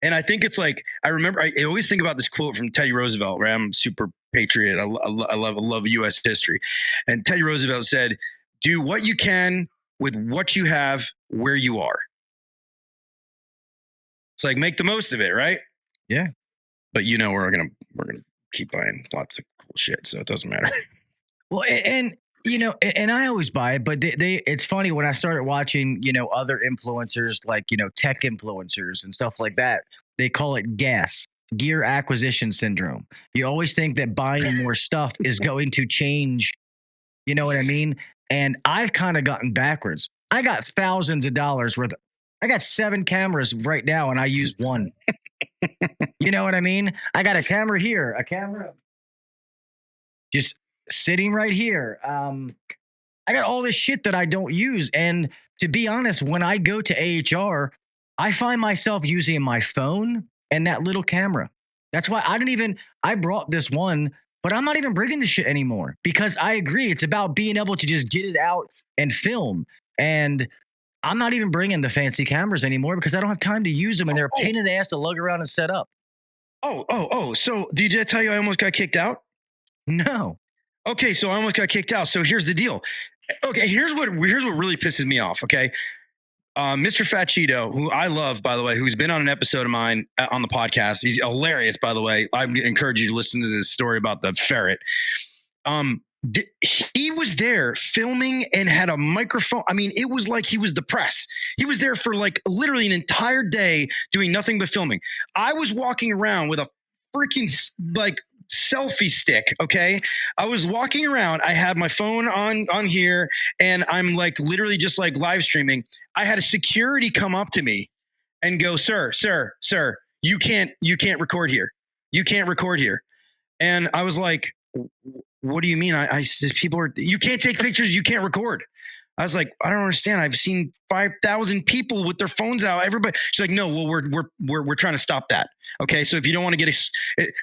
And I think it's like, I always think about this quote from Teddy Roosevelt, right? I'm a super patriot. I love U.S. history. And Teddy Roosevelt said, do what you can with what you have where you are. It's like, make the most of it, right? Yeah. But we're going to keep buying lots of cool shit, so it doesn't matter. Well, and I always buy it, but it's funny when I started watching, other influencers like, tech influencers and stuff like that. They call it gear acquisition syndrome. You always think that buying more stuff is going to change. You know what I mean? And I've kind of gotten backwards. I got thousands of dollars worth. I got 7 cameras right now and I use one. You know what I mean? I got a camera here, a camera just sitting right here. I got all this shit that I don't use. And to be honest, when I go to AHR, I find myself using my phone and that little camera. That's why I brought this one, but I'm not even bringing this shit anymore because I agree. It's about being able to just get it out and film. And I'm not even bringing the fancy cameras anymore because I don't have time to use them. And they're a pain in the ass to lug around and set up. So did I tell you I almost got kicked out? No. Okay, so I almost got kicked out. So here's the deal. Okay, here's what really pisses me off. Okay, Mr. Fat Cheeto, who I love, by the way, who's been on an episode of mine on the podcast. He's hilarious, by the way. I encourage you to listen to this story about the ferret. He was there filming and had a microphone. I mean, it was like he was the press. He was there for like literally an entire day doing nothing but filming. I was walking around with a freaking like selfie stick. Okay. I was walking around. I had my phone on here and I'm like literally just like live streaming. I had a security come up to me and go, sir, you can't record here. You can't record here. And I was like, what do you mean? You can't take pictures. You can't record. I was like, I don't understand. I've seen 5,000 people with their phones out. Everybody. She's like, no, well, we're trying to stop that. Okay. So if you don't want to get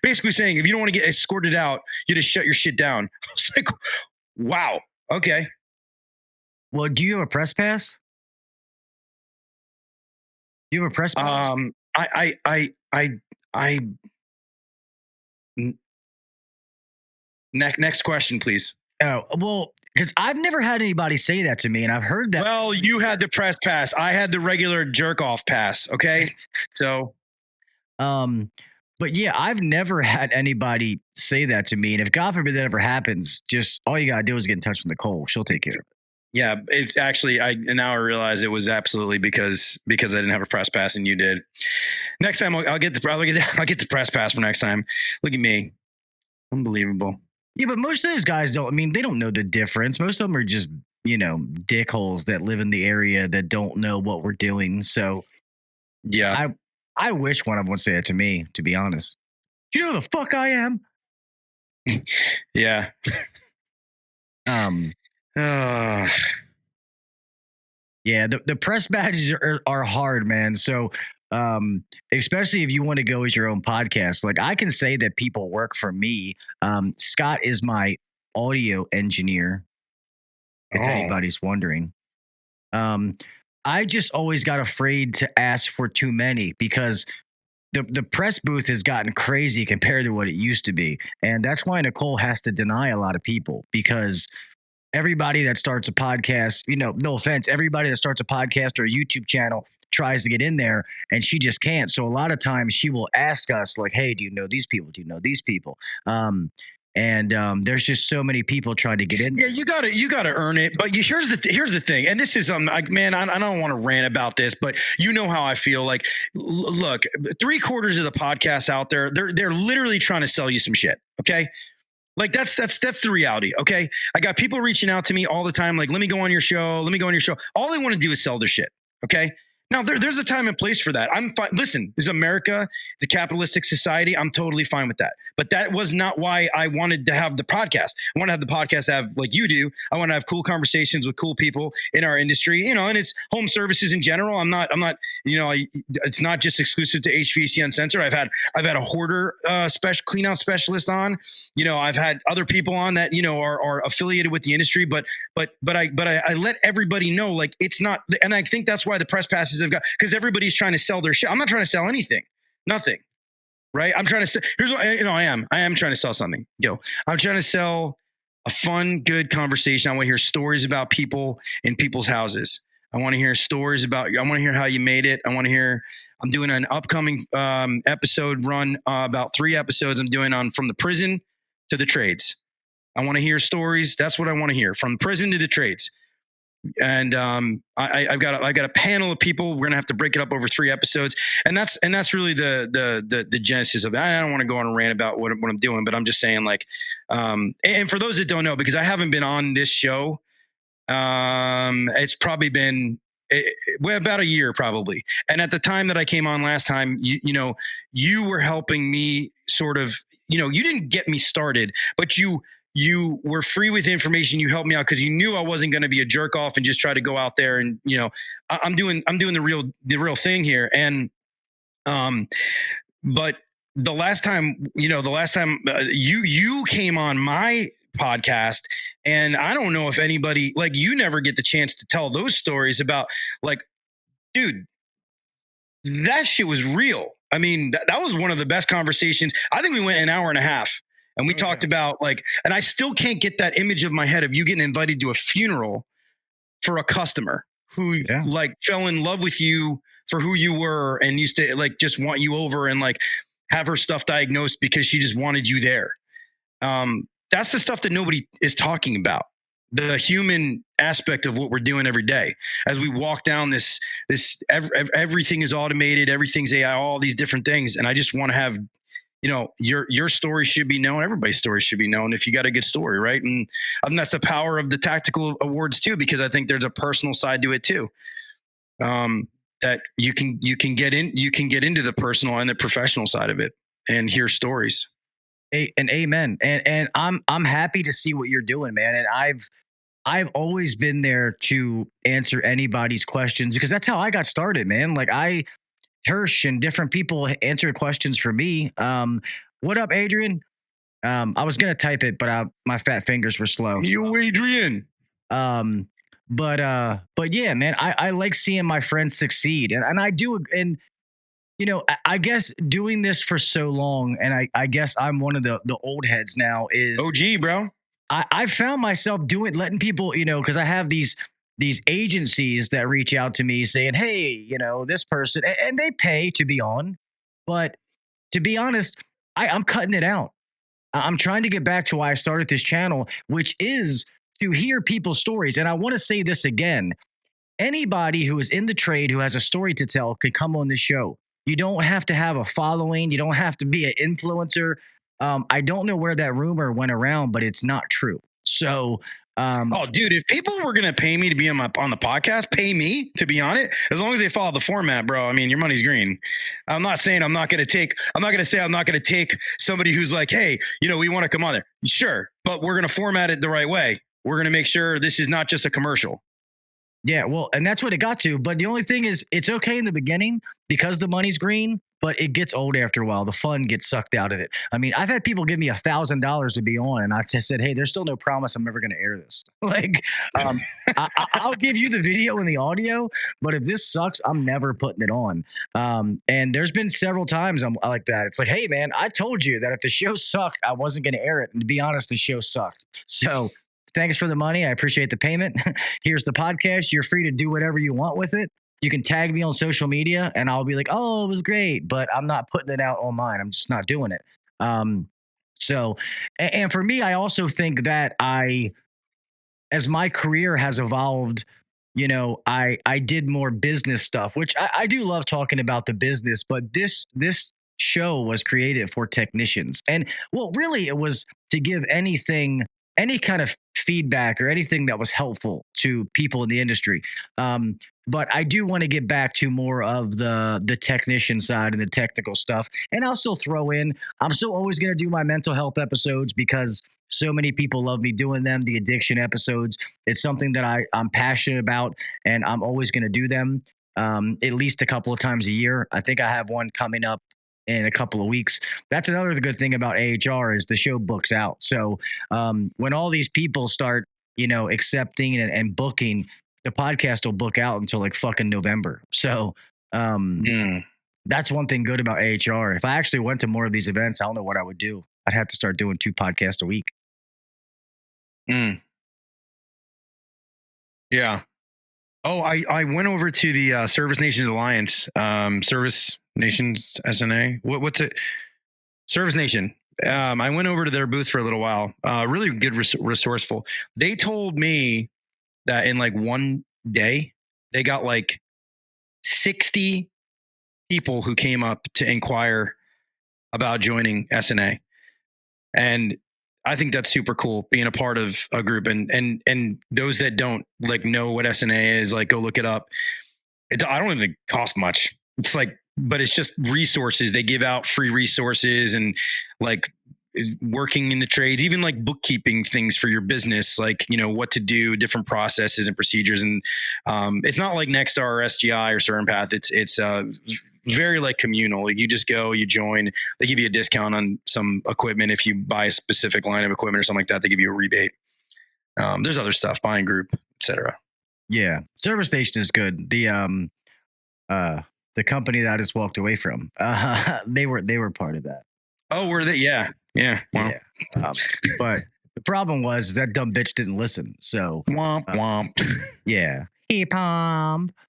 basically saying, if you don't want to get escorted out, you just shut your shit down. I was like, wow. Okay. Well, do you have a press pass? Do you have a press pass? Next question, please. Oh, well, because I've never had anybody say that to me, and I've heard that. Well, you had the press pass. I had the regular jerk off pass. Okay. So, but yeah, I've never had anybody say that to me. And if God forbid that ever happens, just all you got to do is get in touch with Nicole. She'll take care of it. Yeah, it's actually, now I realize it was absolutely because I didn't have a press pass and you did. Next time I'll get the press pass for next time. Look at me. Unbelievable. Yeah, but most of those guys they don't know the difference. Most of them are just, dickholes that live in the area that don't know what we're doing. So yeah, I wish one of them would say that to me, to be honest. Do you know who the fuck I am? Yeah. Yeah, the press badges are hard, man. So especially if you want to go as your own podcast, like I can say that people work for me. Scot is my audio engineer. If anybody's wondering. I just always got afraid to ask for too many because the press booth has gotten crazy compared to what it used to be. And that's why Nicole has to deny a lot of people because everybody that starts a podcast, no offense, everybody that starts a podcast or a YouTube channel tries to get in there and she just can't. So a lot of times she will ask us like, hey, do you know these people? Do you know these people? And there's just so many people trying to get in there. Yeah, you gotta earn it. But here's the thing, and this is man, I don't want to rant about this, but you know how I feel. Like, look, 3/4 of the podcasts out there, they're literally trying to sell you some shit. Okay, Like that's the reality. Okay. I got people reaching out to me all the time. Like, let me go on your show. Let me go on your show. All they want to do is sell their shit. Okay. Now there's a time and place for that. I'm fine. Listen, this is America. It's a capitalistic society. I'm totally fine with that. But that was not why I wanted to have the podcast. I want to have the podcast have like you do. I want to have cool conversations with cool people in our industry, and it's home services in general. I'm not, it's not just exclusive to HVAC Uncensored. I've had a hoarder clean out specialist on, I've had other people on that, are affiliated with the industry, but I let everybody know, like, it's not, and I think that's why the press passes have got, because everybody's trying to sell their shit. I'm not trying to sell anything, nothing, right? I'm trying to sell, here's what, I am trying to sell something. I'm trying to sell a fun, good conversation. I want to hear stories about people in people's houses. I want to hear stories I want to hear how you made it. I'm doing an upcoming episode run, about 3 episodes I'm doing on from the prison to the trades. I want to hear stories. That's what I want to hear, from prison to the trades. And I've got a panel of people. We're gonna have to break it up over 3 episodes, and that's really the genesis of it. I don't want to go on a rant about what I'm doing, but I'm just saying, like, and for those that don't know, because I haven't been on this show, it's probably been about a year probably. And at the time that I came on last time, you were helping me sort of, you didn't get me started, but you were free with information. You helped me out because you knew I wasn't going to be a jerk off and just try to go out there and, I'm doing the real thing here. And, but the last time you came on my podcast, and I don't know if anybody, like, you never get the chance to tell those stories about, like, dude, that shit was real. I mean, that was one of the best conversations. I think we went an hour and a half. And we talked about, like, and I still can't get that image of my head of you getting invited to a funeral for a customer who like fell in love with you for who you were and used to, like, just want you over and, like, have her stuff diagnosed because she just wanted you there. That's the stuff that nobody is talking about. The human aspect of what we're doing every day as we walk down this everything is automated, everything's AI, all these different things. And I just want to have, your story should be known. Everybody's story should be known if you got a good story, right? And that's the power of the tactical awards too, because I think there's a personal side to it too. That you can get into the personal and the professional side of it and hear stories. And amen. And I'm happy to see what you're doing, man. And I've always been there to answer anybody's questions, because that's how I got started, man. Like, Hirsch and different people answered questions for me. What up, Adrian? I was going to type it, but my fat fingers were slow. You, Adrian. But yeah, man, I like seeing my friends succeed, and I do. And, I guess doing this for so long, and I guess I'm one of the old heads now, is OG, bro. I found myself letting people, because I have these agencies that reach out to me saying, hey, this person, and they pay to be on. But to be honest, I'm cutting it out. I'm trying to get back to why I started this channel, which is to hear people's stories. And I want to say this again. Anybody who is in the trade who has a story to tell can come on this show. You don't have to have a following. You don't have to be an influencer. I don't know where that rumor went around, but it's not true. So, dude, if people were going to pay me to be on the podcast, pay me to be on it, as long as they follow the format, bro. I mean, your money's green. I'm not saying I'm not going to take somebody who's like, hey, we want to come on there. Sure. But we're going to format it the right way. We're going to make sure this is not just a commercial. Yeah, well, and that's what it got to. But the only thing is, it's okay in the beginning because the money's green, but it gets old after a while. The fun gets sucked out of it. I mean, I've had people give me $1,000 to be on, and I just said, hey, there's still no promise I'm ever going to air this. Like, I'll give you the video and the audio, but if this sucks, I'm never putting it on. And there's been several times I'm like that. It's like, hey, man, I told you that if the show sucked, I wasn't going to air it. And to be honest, the show sucked. So thanks for the money. I appreciate the payment. Here's the podcast. You're free to do whatever you want with it. You can tag me on social media and I'll be like, oh, it was great, but I'm not putting it out on mine. I'm just not doing it. So, and for me, I also think that as my career has evolved, I did more business stuff, which I do love talking about the business, but this show was created for technicians. And well, really, it was to give any kind of feedback or anything that was helpful to people in the industry. But I do want to get back to more of the technician side and the technical stuff. And I'll still throw in, I'm still always going to do my mental health episodes because so many people love me doing them. The addiction episodes, it's something that I'm passionate about, and I'm always going to do them at least a couple of times a year. I think I have one coming up in a couple of weeks. That's another good thing about AHR is the show books out. So when all these people start, accepting and booking, the podcast will book out until like fucking November. So that's one thing good about AHR. If I actually went to more of these events, I don't know what I would do. I'd have to start doing 2 podcasts a week. Yeah. Oh, I went over to the Service Nations Alliance, Service Nations SNA. What's it? Service Nation. I went over to their booth for a little while. Really good, resourceful. They told me that in like one day, they got like 60 people who came up to inquire about joining SNA. And I think that's super cool, being a part of a group, and those that don't like know what SNA is, like go look it up. I don't even cost much. It's like, but it's just resources. They give out free resources and like working in the trades, even like bookkeeping things for your business, like, what to do, different processes and procedures. And it's not like Nexstar or SGI or Certain Path. It's very like communal. Like you just go, you join, they give you a discount on some equipment. If you buy a specific line of equipment or something like that, they give you a rebate. There's other stuff, buying group, etc. Yeah. Service Station is good. The company that I just walked away from, they were part of that. Oh, were they? Yeah. Yeah. Wow. Yeah. But the problem was that dumb bitch didn't listen. So womp womp. Yeah.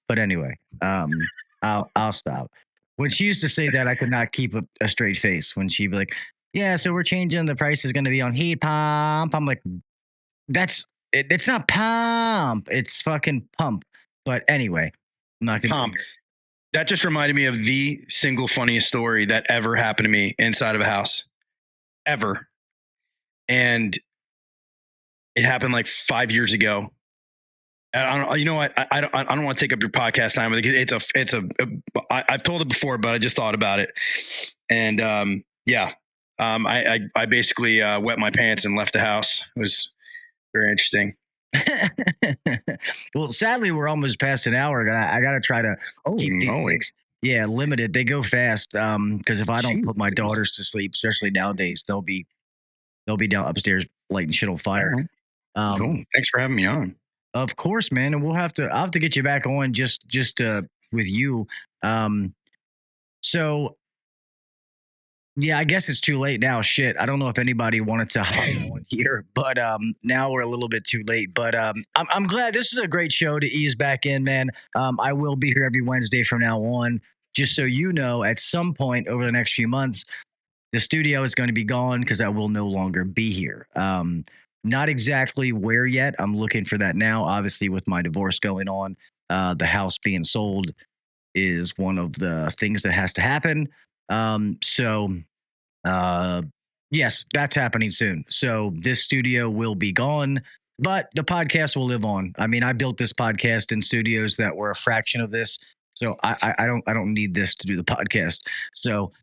But anyway, I'll stop. When she used to say that, I could not keep a straight face. When she'd be like, "Yeah, so we're changing. The price is going to be on heat pump." I'm like, it's not pump. It's fucking pump. But anyway, I'm not going to pump. That just reminded me of the single funniest story that ever happened to me inside of a house, ever. And it happened like 5 years ago. I don't want to take up your podcast time. I've told it before, but I just thought about it. And I basically wet my pants and left the house. It was very interesting. Well, sadly, we're almost past an hour. I got to try to keep these things, limited. They go fast because if I don't put my daughters to sleep, especially nowadays, they'll be down upstairs lighting shit on fire. Cool. Thanks for having me on. Of course, man, and I'll have to get you back on just with you. So yeah, I guess it's too late now. Shit, I don't know if anybody wanted to hop on here, but now we're a little bit too late. But I'm glad. This is a great show to ease back in, man. I will be here every Wednesday from now on. Just so you know, at some point over the next few months, the studio is going to be gone because I will no longer be here. Not exactly where yet. I'm looking for that now. Obviously, with my divorce going on, the house being sold is one of the things that has to happen. Yes, that's happening soon. So this studio will be gone, but the podcast will live on. I mean, I built this podcast in studios that were a fraction of this. So I don't need this to do the podcast. So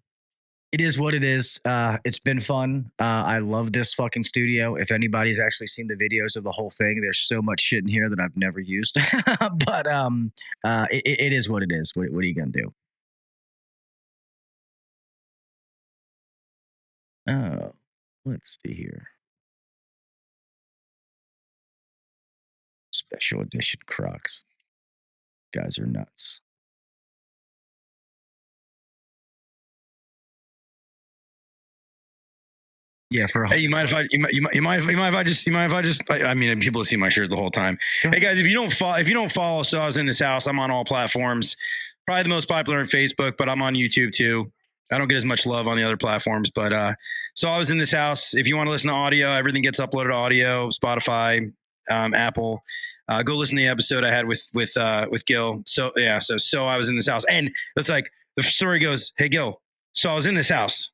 it is what it is. It's been fun. I love this fucking studio. If anybody's actually seen the videos of the whole thing, there's so much shit in here that I've never used. But it is what it is. What are you gonna do? Oh, let's see here. Special edition Crocs. Guys are nuts. Yeah, hey, you mind if I mean, people see my shirt the whole time. Hey guys, if you don't follow So I Was in This House, I'm on all platforms. Probably the most popular on Facebook, but I'm on YouTube too. I don't get as much love on the other platforms, but So I Was in This House. If you want to listen to audio, everything gets uploaded to audio, Spotify, Apple. Go listen to the episode I had with Gil. So I Was in This House, and it's like the story goes, "Hey Gil, So I was in this house.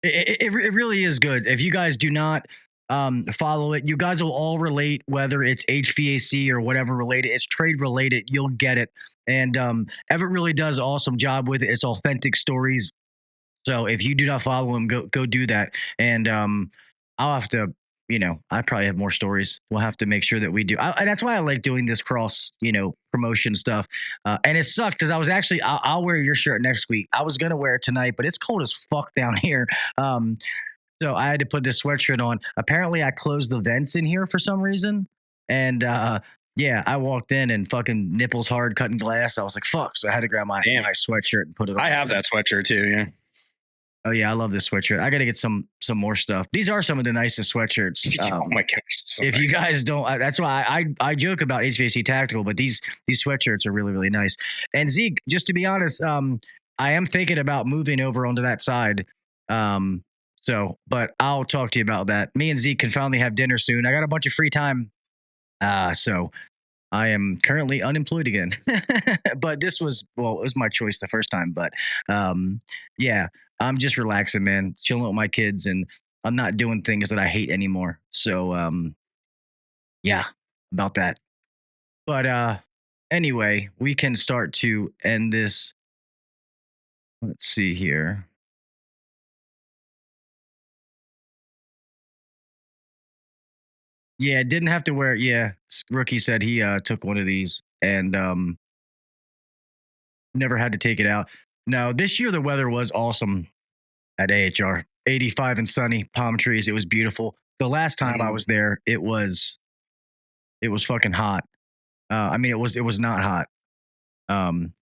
It really is good. If you guys do not follow it, you guys will all relate, whether it's HVAC or whatever related. It's trade related. You'll get it. And Everett really does an awesome job with it. It's authentic stories. So if you do not follow him, go do that. And I'll have to, I probably have more stories. We'll have to make sure that we do. That's why I like doing this cross, promotion stuff. And it sucked because I was actually, I'll wear your shirt next week. I was going to wear it tonight, but it's cold as fuck down here. So I had to put this sweatshirt on. Apparently I closed the vents in here for some reason. And yeah, I walked in and fucking nipples hard cutting glass. I was like, fuck. So I had to grab my sweatshirt and put it on. I have that sweatshirt too. Yeah. Oh yeah, I love this sweatshirt. I got to get some more stuff. These are some of the nicest sweatshirts. Oh my gosh! So if nice. you guys don't, that's why I joke about HVAC Tactical, but these sweatshirts are really really nice. And Zeke, just to be honest, I am thinking about moving over onto that side. But I'll talk to you about that. Me and Zeke can finally have dinner soon. I got a bunch of free time, so I am currently unemployed again. But it was my choice the first time. But yeah. I'm just relaxing, man, chilling with my kids, and I'm not doing things that I hate anymore. So, yeah, about that. But anyway, we can start to end this. Let's see here. Yeah, didn't have to wear it. Yeah, Rookie said he took one of these and never had to take it out. No, this year the weather was awesome at AHR. 85 and sunny, palm trees. It was beautiful. The last time I was there, it was fucking hot. I mean, it was not hot.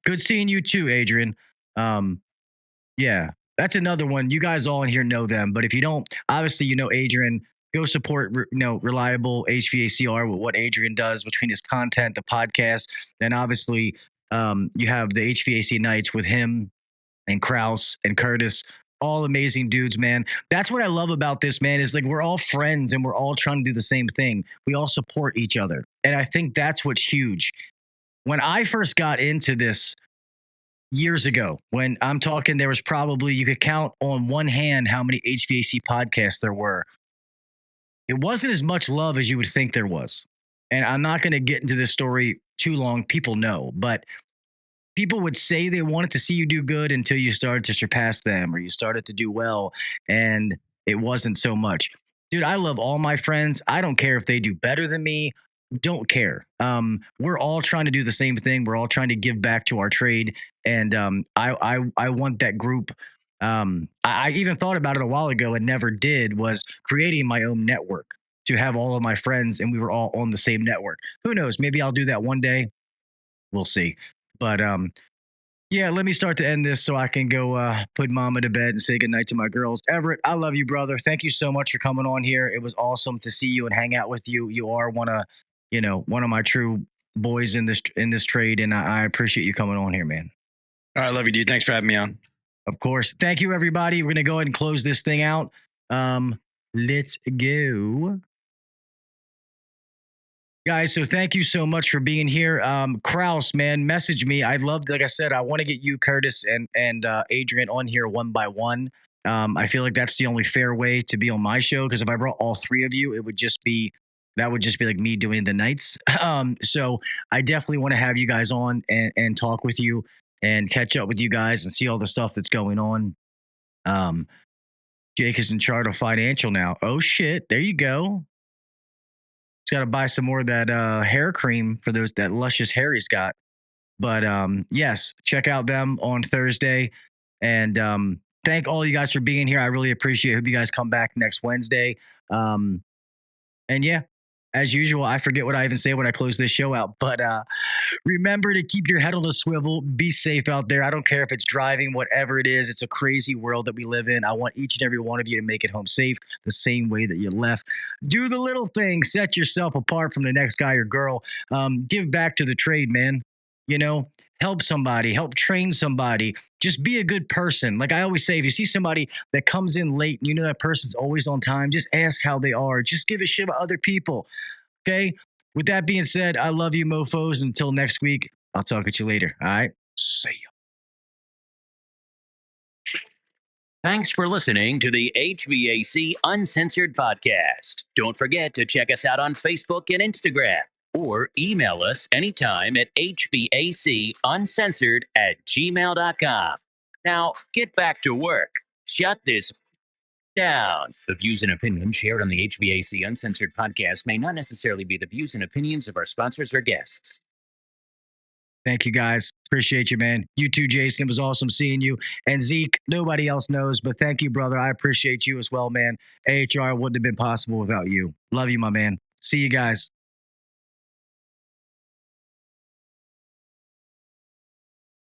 Good seeing you too, Adrian. Yeah, that's another one. You guys all in here know them, but if you don't, obviously you know Adrian. Go support, reliable HVACR with what Adrian does between his content, the podcast, and obviously you have the HVAC nights with him and Kraus and Curtis, all amazing dudes, man. That's what I love about this, man, is like we're all friends and we're all trying to do the same thing. We all support each other. And I think that's what's huge. When I first got into this years ago, when I'm talking, there was probably, you could count on one hand how many HVAC podcasts there were. It wasn't as much love as you would think there was. And I'm not going to get into this story too long. People know, but people would say they wanted to see you do good until you started to surpass them or you started to do well. And it wasn't so much. Dude, I love all my friends. I don't care if they do better than me. Don't care. We're all trying to do the same thing. We're all trying to give back to our trade. And I want that group. I even thought about it a while ago and never did, was creating my own network to have all of my friends and we were all on the same network. Who knows? Maybe I'll do that one day. We'll see. But yeah, let me start to end this so I can go put mama to bed and say goodnight to my girls. Everett, I love you, brother. Thank you so much for coming on here. It was awesome to see you and hang out with you. You are one of my true boys in this trade, and I appreciate you coming on here, man. All right, love you, dude. Thanks for having me on. Of course. Thank you, everybody. We're gonna go ahead and close this thing out. Let's go. Guys, so thank you so much for being here. Kraus, man, message me. I'd love to, like I said, I want to get you, Curtis, and Adrian on here one by one. I feel like that's the only fair way to be on my show, because if I brought all three of you, that would just be like me doing the nights. So I definitely want to have you guys on and talk with you and catch up with you guys and see all the stuff that's going on. Jake is in charge of financial now. Oh shit, there you go. He's got to buy some more of that hair cream for that luscious hair he's got. But yes, check out them on Thursday. And thank all you guys for being here. I really appreciate it. Hope you guys come back next Wednesday. And yeah, as usual, I forget what I even say when I close this show out. But remember to keep your head on a swivel. Be safe out there. I don't care if it's driving, whatever it is. It's a crazy world that we live in. I want each and every one of you to make it home safe the same way that you left. Do the little things. Set yourself apart from the next guy or girl. Give back to the trade, man. Help somebody. Help train somebody. Just be a good person. Like I always say, if you see somebody that comes in late and you know that person's always on time, just ask how they are. Just give a shit about other people. Okay? With that being said, I love you, mofos. Until next week, I'll talk at you later. All right? See ya. Thanks for listening to the HVAC Uncensored Podcast. Don't forget to check us out on Facebook and Instagram, or email us anytime at hvacuncensored@gmail.com. Now, get back to work. Shut this down. The views and opinions shared on the HVAC Uncensored Podcast may not necessarily be the views and opinions of our sponsors or guests. Thank you, guys. Appreciate you, man. You too, Jason. It was awesome seeing you. And Zeke, nobody else knows, but thank you, brother. I appreciate you as well, man. AHR wouldn't have been possible without you. Love you, my man. See you guys.